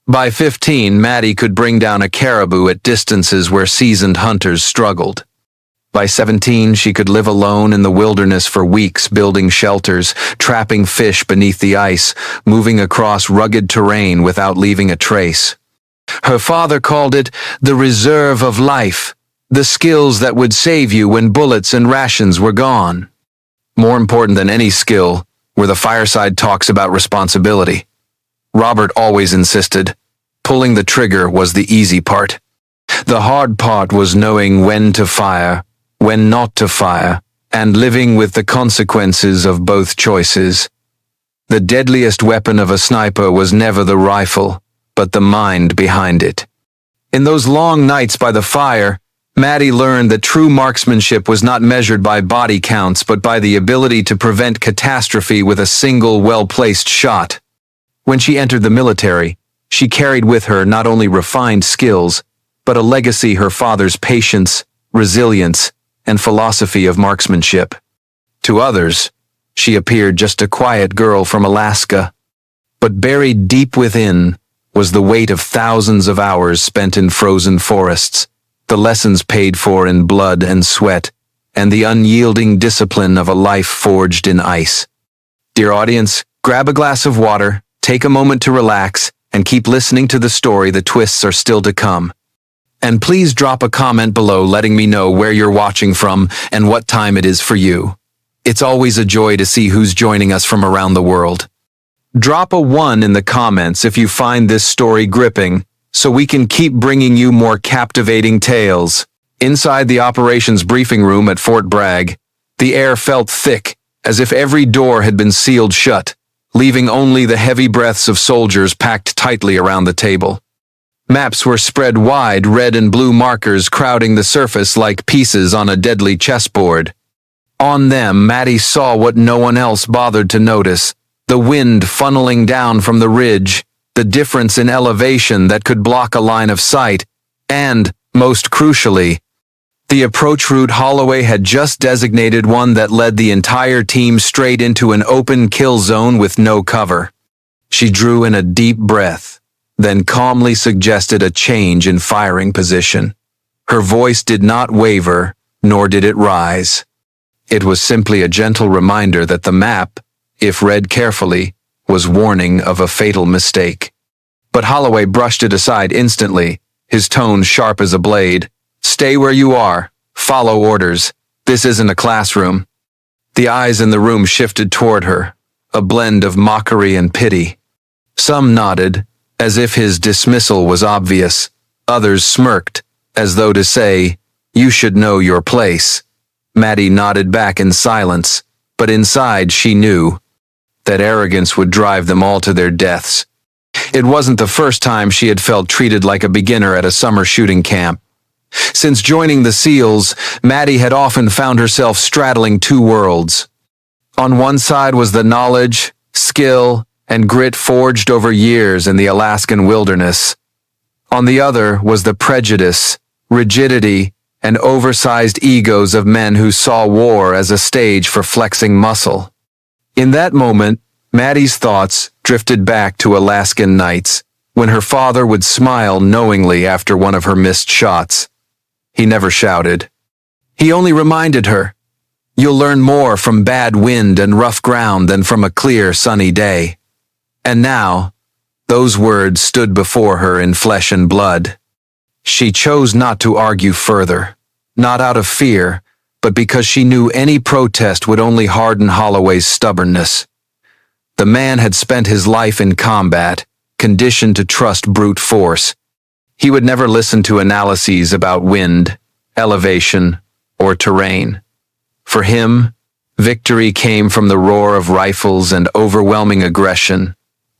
By 15, Maddie could bring down a caribou at distances where seasoned hunters struggled. By 17, she could live alone in the wilderness for weeks, building shelters, trapping fish beneath the ice, moving across rugged terrain without leaving a trace. Her father called it the reserve of life, the skills that would save you when bullets and rations were gone. More important than any skill were the fireside talks about responsibility. Robert always insisted, pulling the trigger was the easy part. The hard part was knowing when to fire, when not to fire, and living with the consequences of both choices. The deadliest weapon of a sniper was never the rifle, but the mind behind it. In those long nights by the fire, Maddie learned that true marksmanship was not measured by body counts but by the ability to prevent catastrophe with a single well-placed shot. When she entered the military, she carried with her not only refined skills, but a legacy her father's patience, resilience, and philosophy of marksmanship. To others, she appeared just a quiet girl from Alaska. But buried deep within was the weight of thousands of hours spent in frozen forests, the lessons paid for in blood and sweat, and the unyielding discipline of a life forged in ice. Dear audience, grab a glass of water, take a moment to relax, and keep listening to the story. The twists are still to come. And please drop a comment below letting me know where you're watching from and what time it is for you. It's always a joy to see who's joining us from around the world. Drop a 1 in the comments if you find this story gripping, so we can keep bringing you more captivating tales. Inside the operations briefing room at Fort Bragg, the air felt thick, as if every door had been sealed shut, leaving only the heavy breaths of soldiers packed tightly around the table. Maps were spread wide, red and blue markers crowding the surface like pieces on a deadly chessboard. On them, Maddie saw what no one else bothered to notice: the wind funneling down from the ridge, the difference in elevation that could block a line of sight, and, most crucially, the approach route Holloway had just designated, one that led the entire team straight into an open kill zone with no cover. She drew in a deep breath, then calmly suggested a change in firing position. Her voice did not waver, nor did it rise. It was simply a gentle reminder that the map, if read carefully, was warning of a fatal mistake. But Holloway brushed it aside instantly, his tone sharp as a blade. "Stay where you are. Follow orders. This isn't a classroom." The eyes in the room shifted toward her, a blend of mockery and pity. Some nodded, as if his dismissal was obvious. Others smirked, as though to say, "You should know your place." Maddie nodded back in silence, but inside she knew that arrogance would drive them all to their deaths. It wasn't the first time she had felt treated like a beginner at a summer shooting camp. Since joining the SEALs, Maddie had often found herself straddling two worlds. On one side was the knowledge, skill, and grit forged over years in the Alaskan wilderness. On the other was the prejudice, rigidity, and oversized egos of men who saw war as a stage for flexing muscle. In that moment, Maddie's thoughts drifted back to Alaskan nights, when her father would smile knowingly after one of her missed shots. He never shouted. He only reminded her, "You'll learn more from bad wind and rough ground than from a clear, sunny day." And now, those words stood before her in flesh and blood. She chose not to argue further, not out of fear, but because she knew any protest would only harden Holloway's stubbornness. The man had spent his life in combat, conditioned to trust brute force. He would never listen to analyses about wind, elevation, or terrain. For him, victory came from the roar of rifles and overwhelming aggression,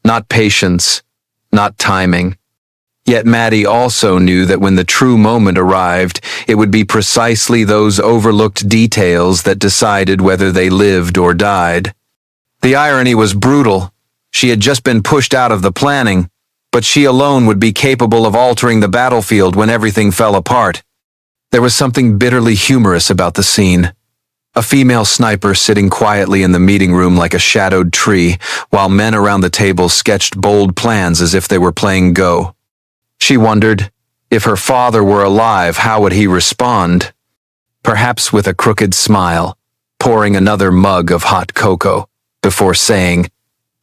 not patience, not timing. Yet Maddie also knew that when the true moment arrived, it would be precisely those overlooked details that decided whether they lived or died. The irony was brutal. She had just been pushed out of the planning, but she alone would be capable of altering the battlefield when everything fell apart. There was something bitterly humorous about the scene. A female sniper sitting quietly in the meeting room like a shadowed tree, while men around the table sketched bold plans as if they were playing Go. She wondered, if her father were alive, how would he respond? Perhaps with a crooked smile, pouring another mug of hot cocoa, before saying,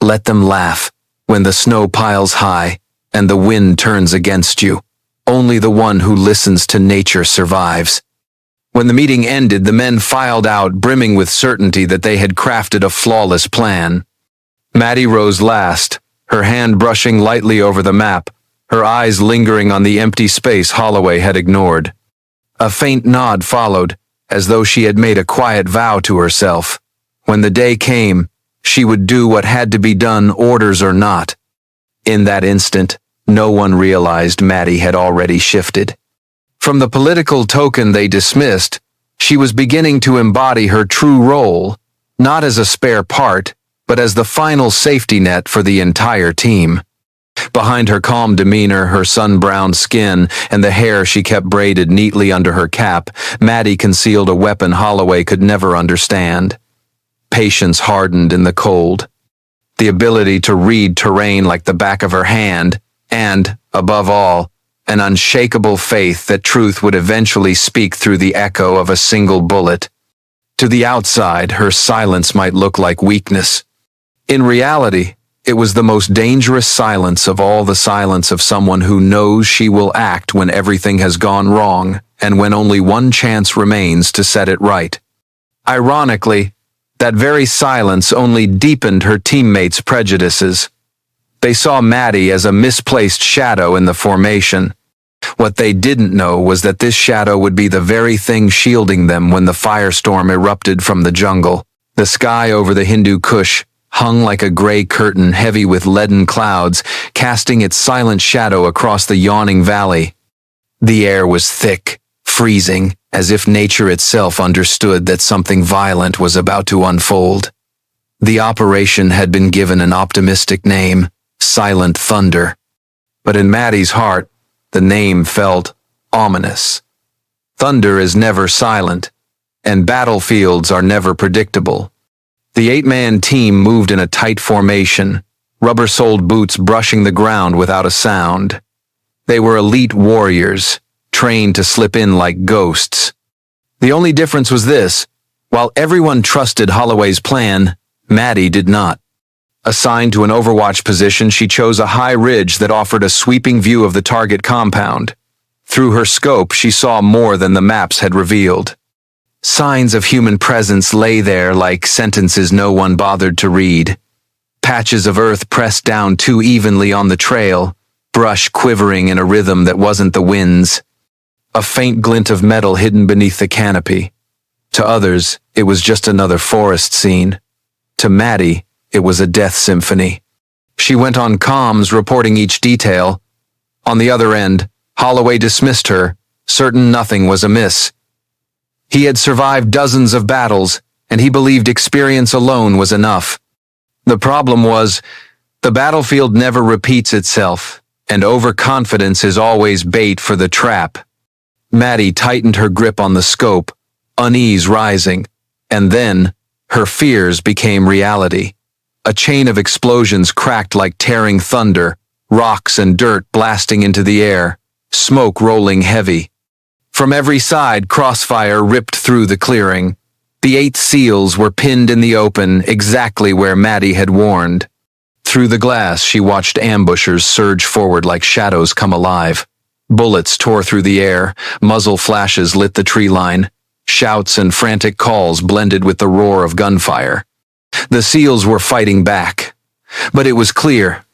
"Let them laugh. When the snow piles high, and the wind turns against you, only the one who listens to nature survives." When the meeting ended, the men filed out, brimming with certainty that they had crafted a flawless plan. Maddie rose last, her hand brushing lightly over the map, her eyes lingering on the empty space Holloway had ignored. A faint nod followed, as though she had made a quiet vow to herself. When the day came, she would do what had to be done, orders or not. In that instant, no one realized Maddie had already shifted. From the political token they dismissed, she was beginning to embody her true role, not as a spare part, but as the final safety net for the entire team. Behind her calm demeanor, her sun-browned skin, and the hair she kept braided neatly under her cap, Maddie concealed a weapon Holloway could never understand. Patience hardened in the cold. The ability to read terrain like the back of her hand, and, above all, an unshakable faith that truth would eventually speak through the echo of a single bullet. To the outside, her silence might look like weakness. In reality, it was the most dangerous silence of all, the silence of someone who knows she will act when everything has gone wrong and when only one chance remains to set it right. Ironically, that very silence only deepened her teammates' prejudices. They saw Maddie as a misplaced shadow in the formation. What they didn't know was that this shadow would be the very thing shielding them when the firestorm erupted from the jungle. The sky over the Hindu Kush hung like a gray curtain heavy with leaden clouds, casting its silent shadow across the yawning valley. The air was thick, freezing, as if nature itself understood that something violent was about to unfold. The operation had been given an optimistic name, Silent Thunder. But in Maddie's heart, the name felt ominous. Thunder is never silent, and battlefields are never predictable. The 8-man team moved in a tight formation, rubber-soled boots brushing the ground without a sound. They were elite warriors, trained to slip in like ghosts. The only difference was this: while everyone trusted Holloway's plan, Maddie did not. Assigned to an overwatch position, she chose a high ridge that offered a sweeping view of the target compound. Through her scope, she saw more than the maps had revealed. Signs of human presence lay there like sentences no one bothered to read. Patches of earth pressed down too evenly on the trail, brush quivering in a rhythm that wasn't the wind's. A faint glint of metal hidden beneath the canopy. To others, it was just another forest scene. To Maddie, it was a death symphony. She went on comms, reporting each detail. On the other end, Holloway dismissed her, certain nothing was amiss. He had survived dozens of battles, and he believed experience alone was enough. The problem was, the battlefield never repeats itself, and overconfidence is always bait for the trap. Maddie tightened her grip on the scope, unease rising, and then her fears became reality. A chain of explosions cracked like tearing thunder, rocks and dirt blasting into the air, smoke rolling heavy. From every side, crossfire ripped through the clearing. The 8 SEALs were pinned in the open, exactly where Maddie had warned. Through the glass, she watched ambushers surge forward like shadows come alive. Bullets tore through the air, muzzle flashes lit the tree line. Shouts and frantic calls blended with the roar of gunfire. The SEALs were fighting back. But it was clear.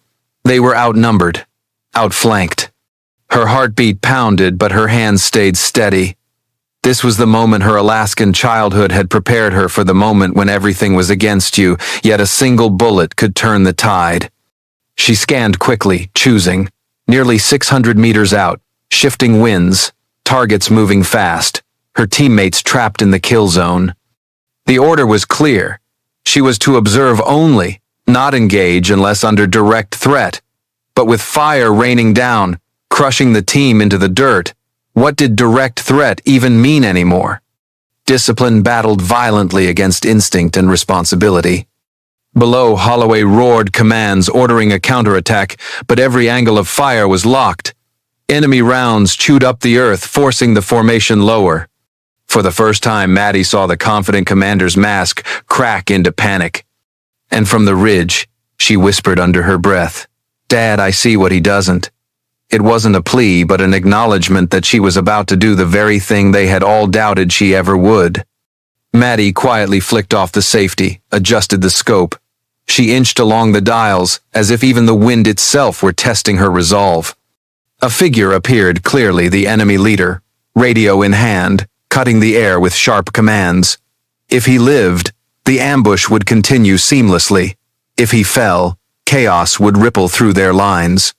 They were outnumbered, outflanked. Her heartbeat pounded, but her hands stayed steady. This was the moment her Alaskan childhood had prepared her for, the moment when everything was against you, yet a single bullet could turn the tide. She scanned quickly, choosing. Nearly 600 meters out, shifting winds, targets moving fast, her teammates trapped in the kill zone. The order was clear. She was to observe only, not engage unless under direct threat. But with fire raining down, crushing the team into the dirt, what did direct threat even mean anymore? Discipline battled violently against instinct and responsibility. Below, Holloway roared commands ordering a counterattack, but every angle of fire was locked. Enemy rounds chewed up the earth, forcing the formation lower. For the first time, Maddie saw the confident commander's mask crack into panic. And from the ridge, she whispered under her breath, "Dad, I see what he doesn't." It wasn't a plea, but an acknowledgement that she was about to do the very thing they had all doubted she ever would. Maddie quietly flicked off the safety, adjusted the scope. She inched along the dials, as if even the wind itself were testing her resolve. A figure appeared clearly, the enemy leader, radio in hand, cutting the air with sharp commands. If he lived, the ambush would continue seamlessly. If he fell, chaos would ripple through their lines.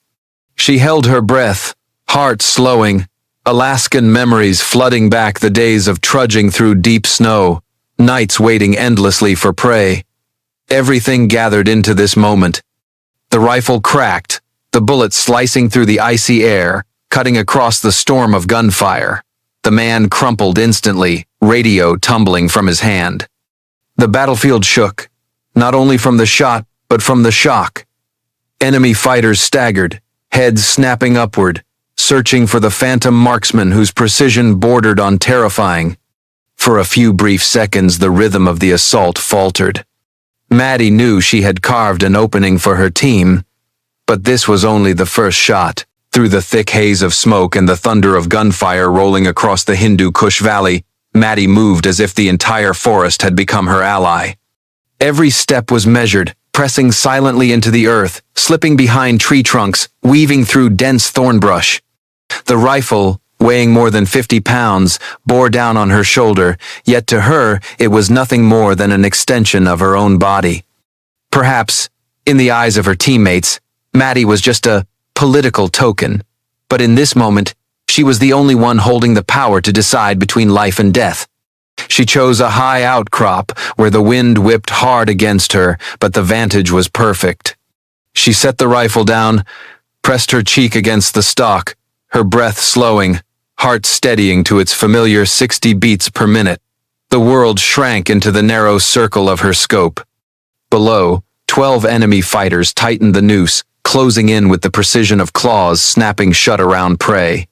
She held her breath, heart slowing, Alaskan memories flooding back, the days of trudging through deep snow, nights waiting endlessly for prey. Everything gathered into this moment. The rifle cracked, the bullet slicing through the icy air, cutting across the storm of gunfire. The man crumpled instantly, radio tumbling from his hand. The battlefield shook, not only from the shot, but from the shock. Enemy fighters staggered, heads snapping upward, searching for the phantom marksman whose precision bordered on terrifying. For a few brief seconds, the rhythm of the assault faltered. Maddie knew she had carved an opening for her team, but this was only the first shot. Through the thick haze of smoke and the thunder of gunfire rolling across the Hindu Kush Valley, Maddie moved as if the entire forest had become her ally. Every step was measured, pressing silently into the earth, slipping behind tree trunks, weaving through dense thorn brush. The rifle, weighing more than 50 pounds, bore down on her shoulder, yet to her it was nothing more than an extension of her own body. Perhaps, in the eyes of her teammates, Maddie was just a political token, but in this moment, she was the only one holding the power to decide between life and death. She chose a high outcrop where the wind whipped hard against her, but the vantage was perfect. She set the rifle down, pressed her cheek against the stock, her breath slowing, heart steadying to its familiar 60 beats per minute. The world shrank into the narrow circle of her scope. Below, 12 enemy fighters tightened the noose, closing in with the precision of claws snapping shut around prey.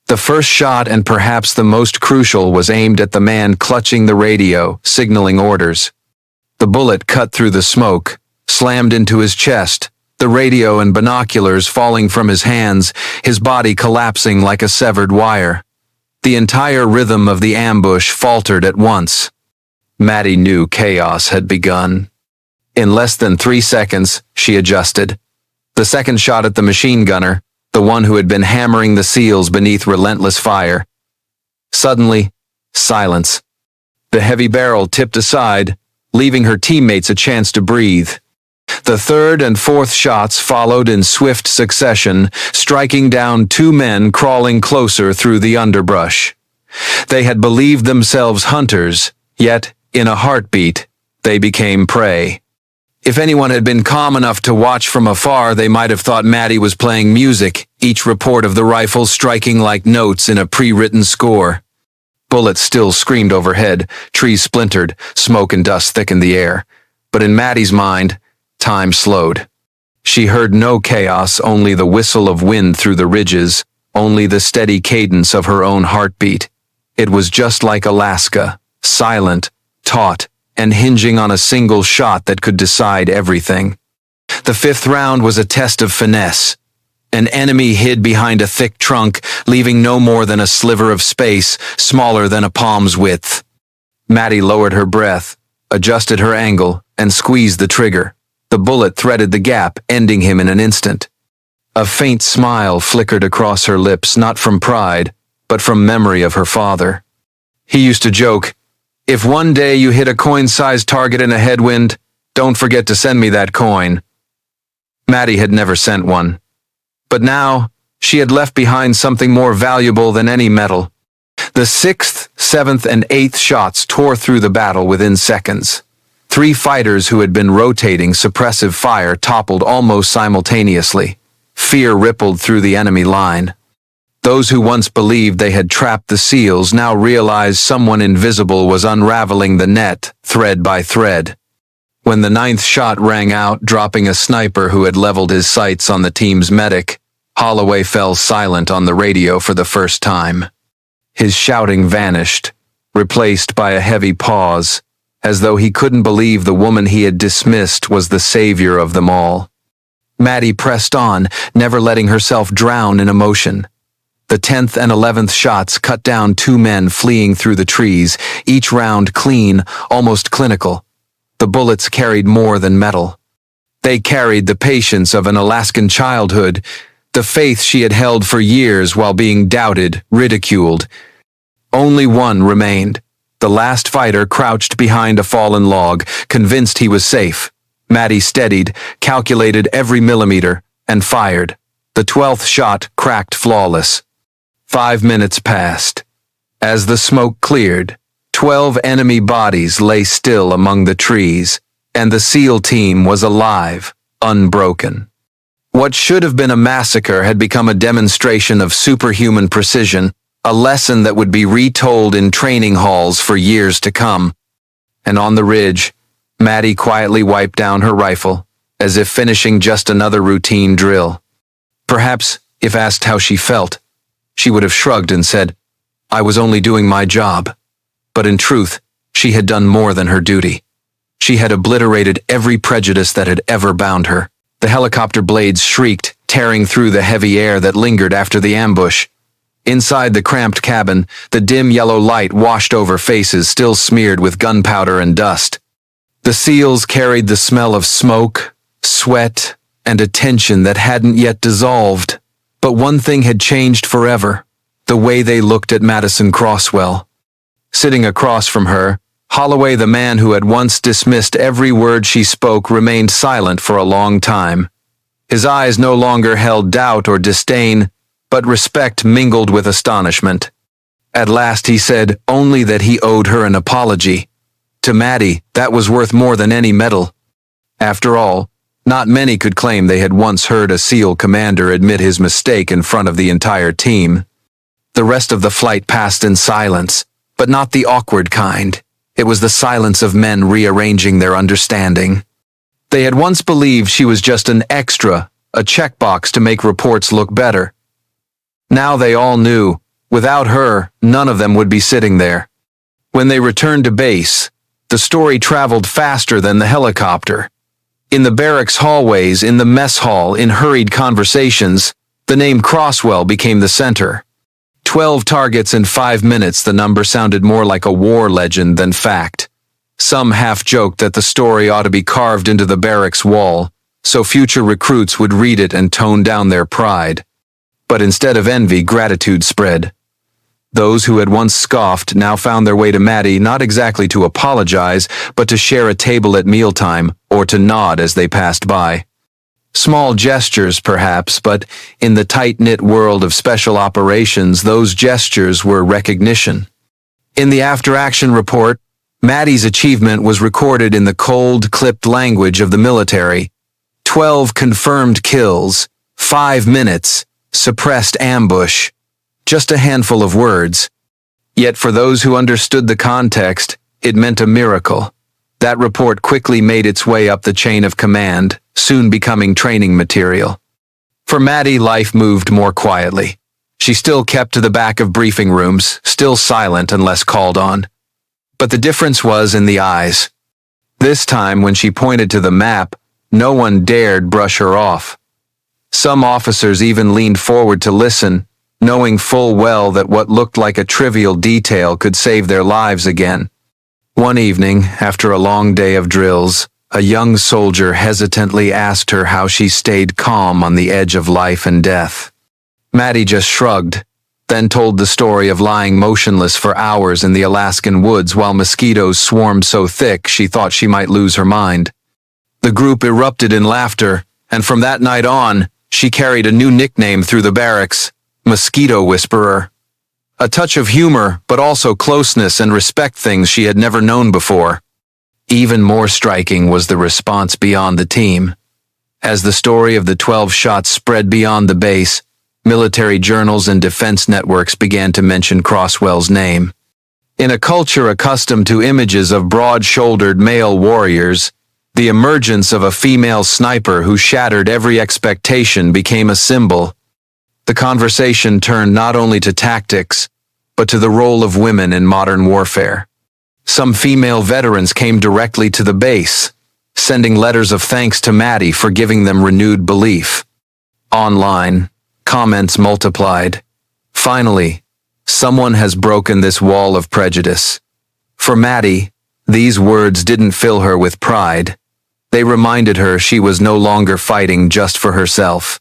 The first shot, and perhaps the most crucial, was aimed at the man clutching the radio, signaling orders. The bullet cut through the smoke, slammed into his chest, the radio and binoculars falling from his hands, his body collapsing like a severed wire. The entire rhythm of the ambush faltered at once. Maddie knew chaos had begun. In less than 3 seconds, she adjusted. The second shot at the machine gunner, the one who had been hammering the SEALs beneath relentless fire. Suddenly, silence. The heavy barrel tipped aside, leaving her teammates a chance to breathe. The third and fourth shots followed in swift succession, striking down 2 men crawling closer through the underbrush. They had believed themselves hunters, yet, in a heartbeat, they became prey. If anyone had been calm enough to watch from afar, they might have thought Maddie was playing music, each report of the rifle striking like notes in a pre-written score. Bullets still screamed overhead, trees splintered, smoke and dust thickened the air. But in Maddie's mind, time slowed. She heard no chaos, only the whistle of wind through the ridges, only the steady cadence of her own heartbeat. It was just like Alaska, silent, taut, and hinging on a single shot that could decide everything. The 5th round was a test of finesse. An enemy hid behind a thick trunk, leaving no more than a sliver of space, smaller than a palm's width. Maddie lowered her breath, adjusted her angle, and squeezed the trigger. The bullet threaded the gap, ending him in an instant. A faint smile flickered across her lips, not from pride, but from memory of her father. He used to joke, "If one day you hit a coin-sized target in a headwind, don't forget to send me that coin." Maddie had never sent one. But now, she had left behind something more valuable than any medal. The 6th, 7th, and 8th shots tore through the battle within seconds. 3 fighters who had been rotating suppressive fire toppled almost simultaneously. Fear rippled through the enemy line. Those who once believed they had trapped the SEALs now realized someone invisible was unraveling the net, thread by thread. When the 9th shot rang out, dropping a sniper who had leveled his sights on the team's medic, Holloway fell silent on the radio for the first time. His shouting vanished, replaced by a heavy pause, as though he couldn't believe the woman he had dismissed was the savior of them all. Maddie pressed on, never letting herself drown in emotion. The 10th and 11th shots cut down 2 men fleeing through the trees, each round clean, almost clinical. The bullets carried more than metal. They carried the patience of an Alaskan childhood, the faith she had held for years while being doubted, ridiculed. Only one remained. The last fighter crouched behind a fallen log, convinced he was safe. Maddie steadied, calculated every millimeter, and fired. The 12th shot cracked flawless. 5 minutes passed. As the smoke cleared, 12 enemy bodies lay still among the trees, and the SEAL team was alive, unbroken. What should have been a massacre had become a demonstration of superhuman precision, a lesson that would be retold in training halls for years to come. And on the ridge, Maddie quietly wiped down her rifle, as if finishing just another routine drill. Perhaps, if asked how she felt, she would have shrugged and said, "I was only doing my job." But in truth, she had done more than her duty. She had obliterated every prejudice that had ever bound her. The helicopter blades shrieked, tearing through the heavy air that lingered after the ambush. Inside the cramped cabin, the dim yellow light washed over faces still smeared with gunpowder and dust. The SEALs carried the smell of smoke, sweat, and a tension that hadn't yet dissolved. But one thing had changed forever: the way they looked at Madison Crosswell. Sitting across from her, Holloway, the man who had once dismissed every word she spoke, remained silent for a long time. His eyes no longer held doubt or disdain, but respect mingled with astonishment. At last he said only that he owed her an apology. To Maddie, that was worth more than any medal. After all, not many could claim they had once heard a SEAL commander admit his mistake in front of the entire team. The rest of the flight passed in silence, but not the awkward kind. It was the silence of men rearranging their understanding. They had once believed she was just an extra, a checkbox to make reports look better. Now they all knew, without her, none of them would be sitting there. When they returned to base, the story traveled faster than the helicopter. In the barracks hallways, in the mess hall, in hurried conversations, the name Crosswell became the center. 12 targets in 5 minutes, the number sounded more like a war legend than fact. Some half-joked that the story ought to be carved into the barracks wall, so future recruits would read it and tone down their pride. But instead of envy, gratitude spread. Those who had once scoffed now found their way to Maddie, not exactly to apologize, but to share a table at mealtime, or to nod as they passed by. Small gestures, perhaps, but in the tight-knit world of special operations, those gestures were recognition. In the after-action report, Maddie's achievement was recorded in the cold, clipped language of the military. 12 confirmed kills, 5 minutes, suppressed ambush. Just a handful of words. Yet for those who understood the context, it meant a miracle. That report quickly made its way up the chain of command, soon becoming training material. For Maddie, life moved more quietly. She still kept to the back of briefing rooms, still silent unless called on. But the difference was in the eyes. This time, when she pointed to the map, no one dared brush her off. Some officers even leaned forward to listen, knowing full well that what looked like a trivial detail could save their lives again. One evening, after a long day of drills, a young soldier hesitantly asked her how she stayed calm on the edge of life and death. Maddie just shrugged, then told the story of lying motionless for hours in the Alaskan woods while mosquitoes swarmed so thick she thought she might lose her mind. The group erupted in laughter, and from that night on, she carried a new nickname through the barracks, Mosquito Whisperer. A touch of humor, but also closeness and respect, things she had never known before. Even more striking was the response beyond the team. As the story of the 12 shots spread beyond the base, military journals and defense networks began to mention Crosswell's name. In a culture accustomed to images of broad-shouldered male warriors, the emergence of a female sniper who shattered every expectation became a symbol. The conversation turned not only to tactics, but to the role of women in modern warfare. Some female veterans came directly to the base, sending letters of thanks to Maddie for giving them renewed belief. Online, comments multiplied. Finally, someone has broken this wall of prejudice. For Maddie, these words didn't fill her with pride. They reminded her she was no longer fighting just for herself.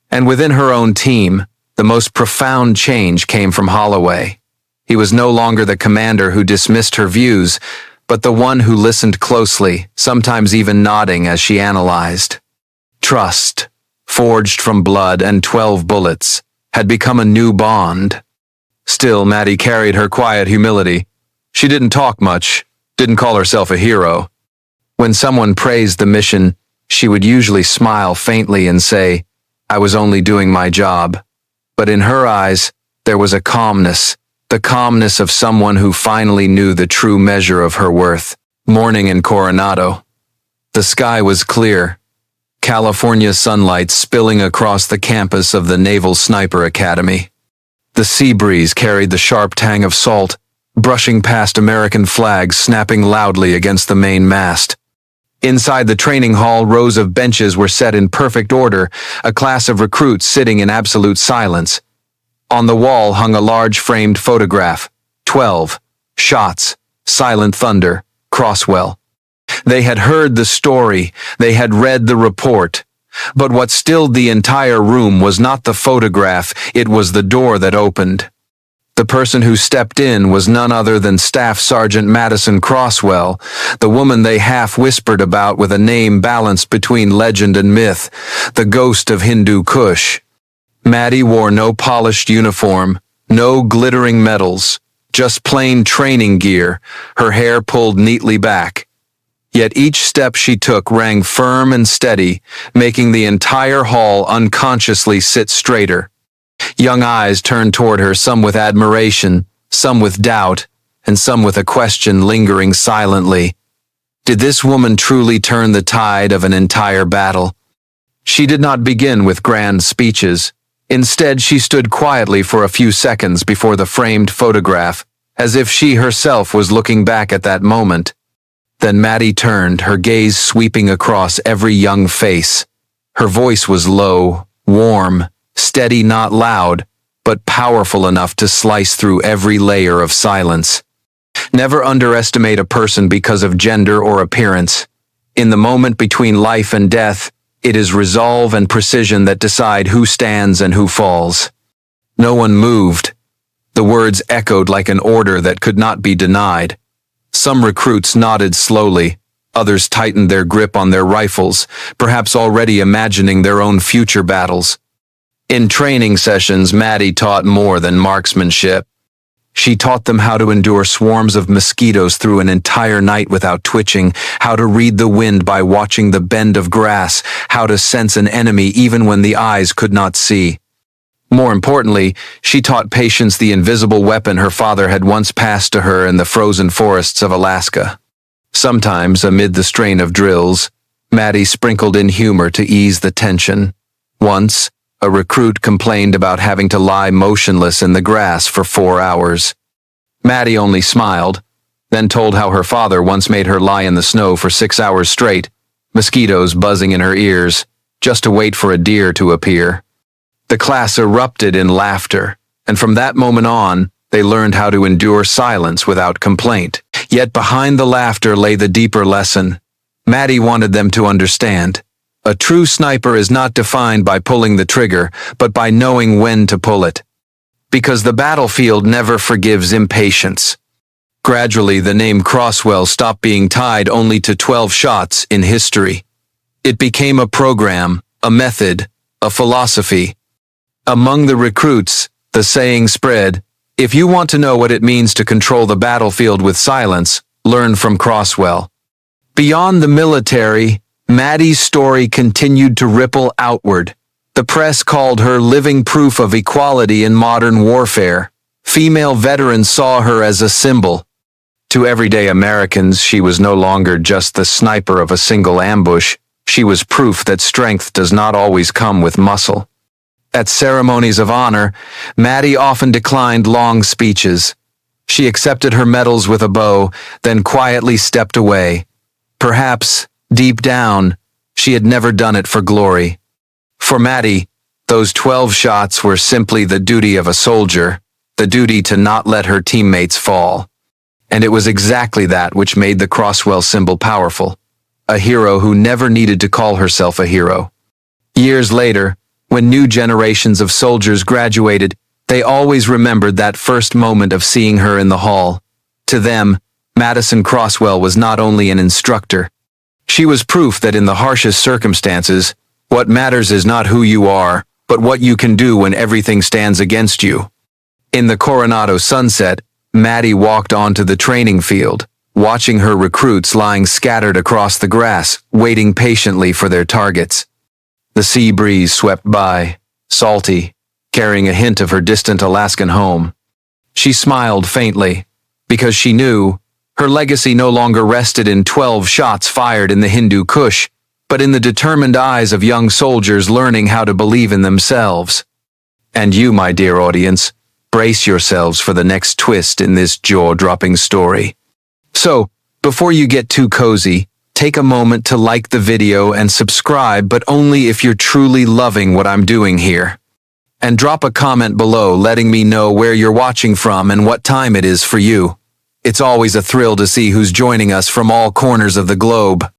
And within her own team, the most profound change came from Holloway. He was no longer the commander who dismissed her views, but the one who listened closely, sometimes even nodding as she analyzed. Trust, forged from blood and 12 bullets, had become a new bond. Still, Maddie carried her quiet humility. She didn't talk much, didn't call herself a hero. When someone praised the mission, she would usually smile faintly and say, "I was only doing my job." But in her eyes, there was a calmness, the calmness of someone who finally knew the true measure of her worth. Morning in Coronado. The sky was clear, California sunlight spilling across the campus of the Naval Sniper Academy. The sea breeze carried the sharp tang of salt, brushing past American flags snapping loudly against the main mast. Inside the training hall, rows of benches were set in perfect order, a class of recruits sitting in absolute silence. On the wall hung a large framed photograph. 12 shots, silent thunder, Crosswell. They had heard the story, they had read the report. But what stilled the entire room was not the photograph, it was the door that opened. The person who stepped in was none other than Staff Sergeant Madison Crosswell, the woman they half-whispered about with a name balanced between legend and myth, the ghost of Hindu Kush. Maddie wore no polished uniform, no glittering medals, just plain training gear, her hair pulled neatly back. Yet each step she took rang firm and steady, making the entire hall unconsciously sit straighter. Young eyes turned toward her, some with admiration, some with doubt, and some with a question lingering silently. Did this woman truly turn the tide of an entire battle? She did not begin with grand speeches. Instead, she stood quietly for a few seconds before the framed photograph, as if she herself was looking back at that moment. Then Maddie turned, her gaze sweeping across every young face. Her voice was low, warm, steady, not loud, but powerful enough to slice through every layer of silence. Never underestimate a person because of gender or appearance. In the moment between life and death, it is resolve and precision that decide who stands and who falls. No one moved. The words echoed like an order that could not be denied. Some recruits nodded slowly, others tightened their grip on their rifles, perhaps already imagining their own future battles. In training sessions, Maddie taught more than marksmanship. She taught them how to endure swarms of mosquitoes through an entire night without twitching, how to read the wind by watching the bend of grass, how to sense an enemy even when the eyes could not see. More importantly, she taught patience the invisible weapon her father had once passed to her in the frozen forests of Alaska. Sometimes, amid the strain of drills, Maddie sprinkled in humor to ease the tension. Once, a recruit complained about having to lie motionless in the grass for 4 hours. Maddie only smiled, then told how her father once made her lie in the snow for 6 hours straight, mosquitoes buzzing in her ears, just to wait for a deer to appear. The class erupted in laughter, and from that moment on, they learned how to endure silence without complaint. Yet behind the laughter lay the deeper lesson. Maddie wanted them to understand. A true sniper is not defined by pulling the trigger, but by knowing when to pull it. Because the battlefield never forgives impatience. Gradually, the name Crosswell stopped being tied only to 12 shots in history. It became a program, a method, a philosophy. Among the recruits, the saying spread, "If you want to know what it means to control the battlefield with silence, learn from Crosswell." Beyond the military, Maddie's story continued to ripple outward. The press called her living proof of equality in modern warfare. Female veterans saw her as a symbol. To everyday Americans, she was no longer just the sniper of a single ambush. She was proof that strength does not always come with muscle. At ceremonies of honor, Maddie often declined long speeches. She accepted her medals with a bow, then quietly stepped away. Perhaps, deep down, she had never done it for glory. For Maddie, those 12 shots were simply the duty of a soldier, the duty to not let her teammates fall. And it was exactly that which made the Crosswell symbol powerful. A hero who never needed to call herself a hero. Years later, when new generations of soldiers graduated, they always remembered that first moment of seeing her in the hall. To them, Madison Crosswell was not only an instructor. She was proof that in the harshest circumstances, what matters is not who you are, but what you can do when everything stands against you. In the Coronado sunset, Maddie walked onto the training field, watching her recruits lying scattered across the grass, waiting patiently for their targets. The sea breeze swept by, salty, carrying a hint of her distant Alaskan home. She smiled faintly, because she knew her legacy no longer rested in 12 shots fired in the Hindu Kush, but in the determined eyes of young soldiers learning how to believe in themselves. And you, my dear audience, brace yourselves for the next twist in this jaw-dropping story. So, before you get too cozy, take a moment to like the video and subscribe, but only if you're truly loving what I'm doing here. And drop a comment below letting me know where you're watching from and what time it is for you. It's always a thrill to see who's joining us from all corners of the globe.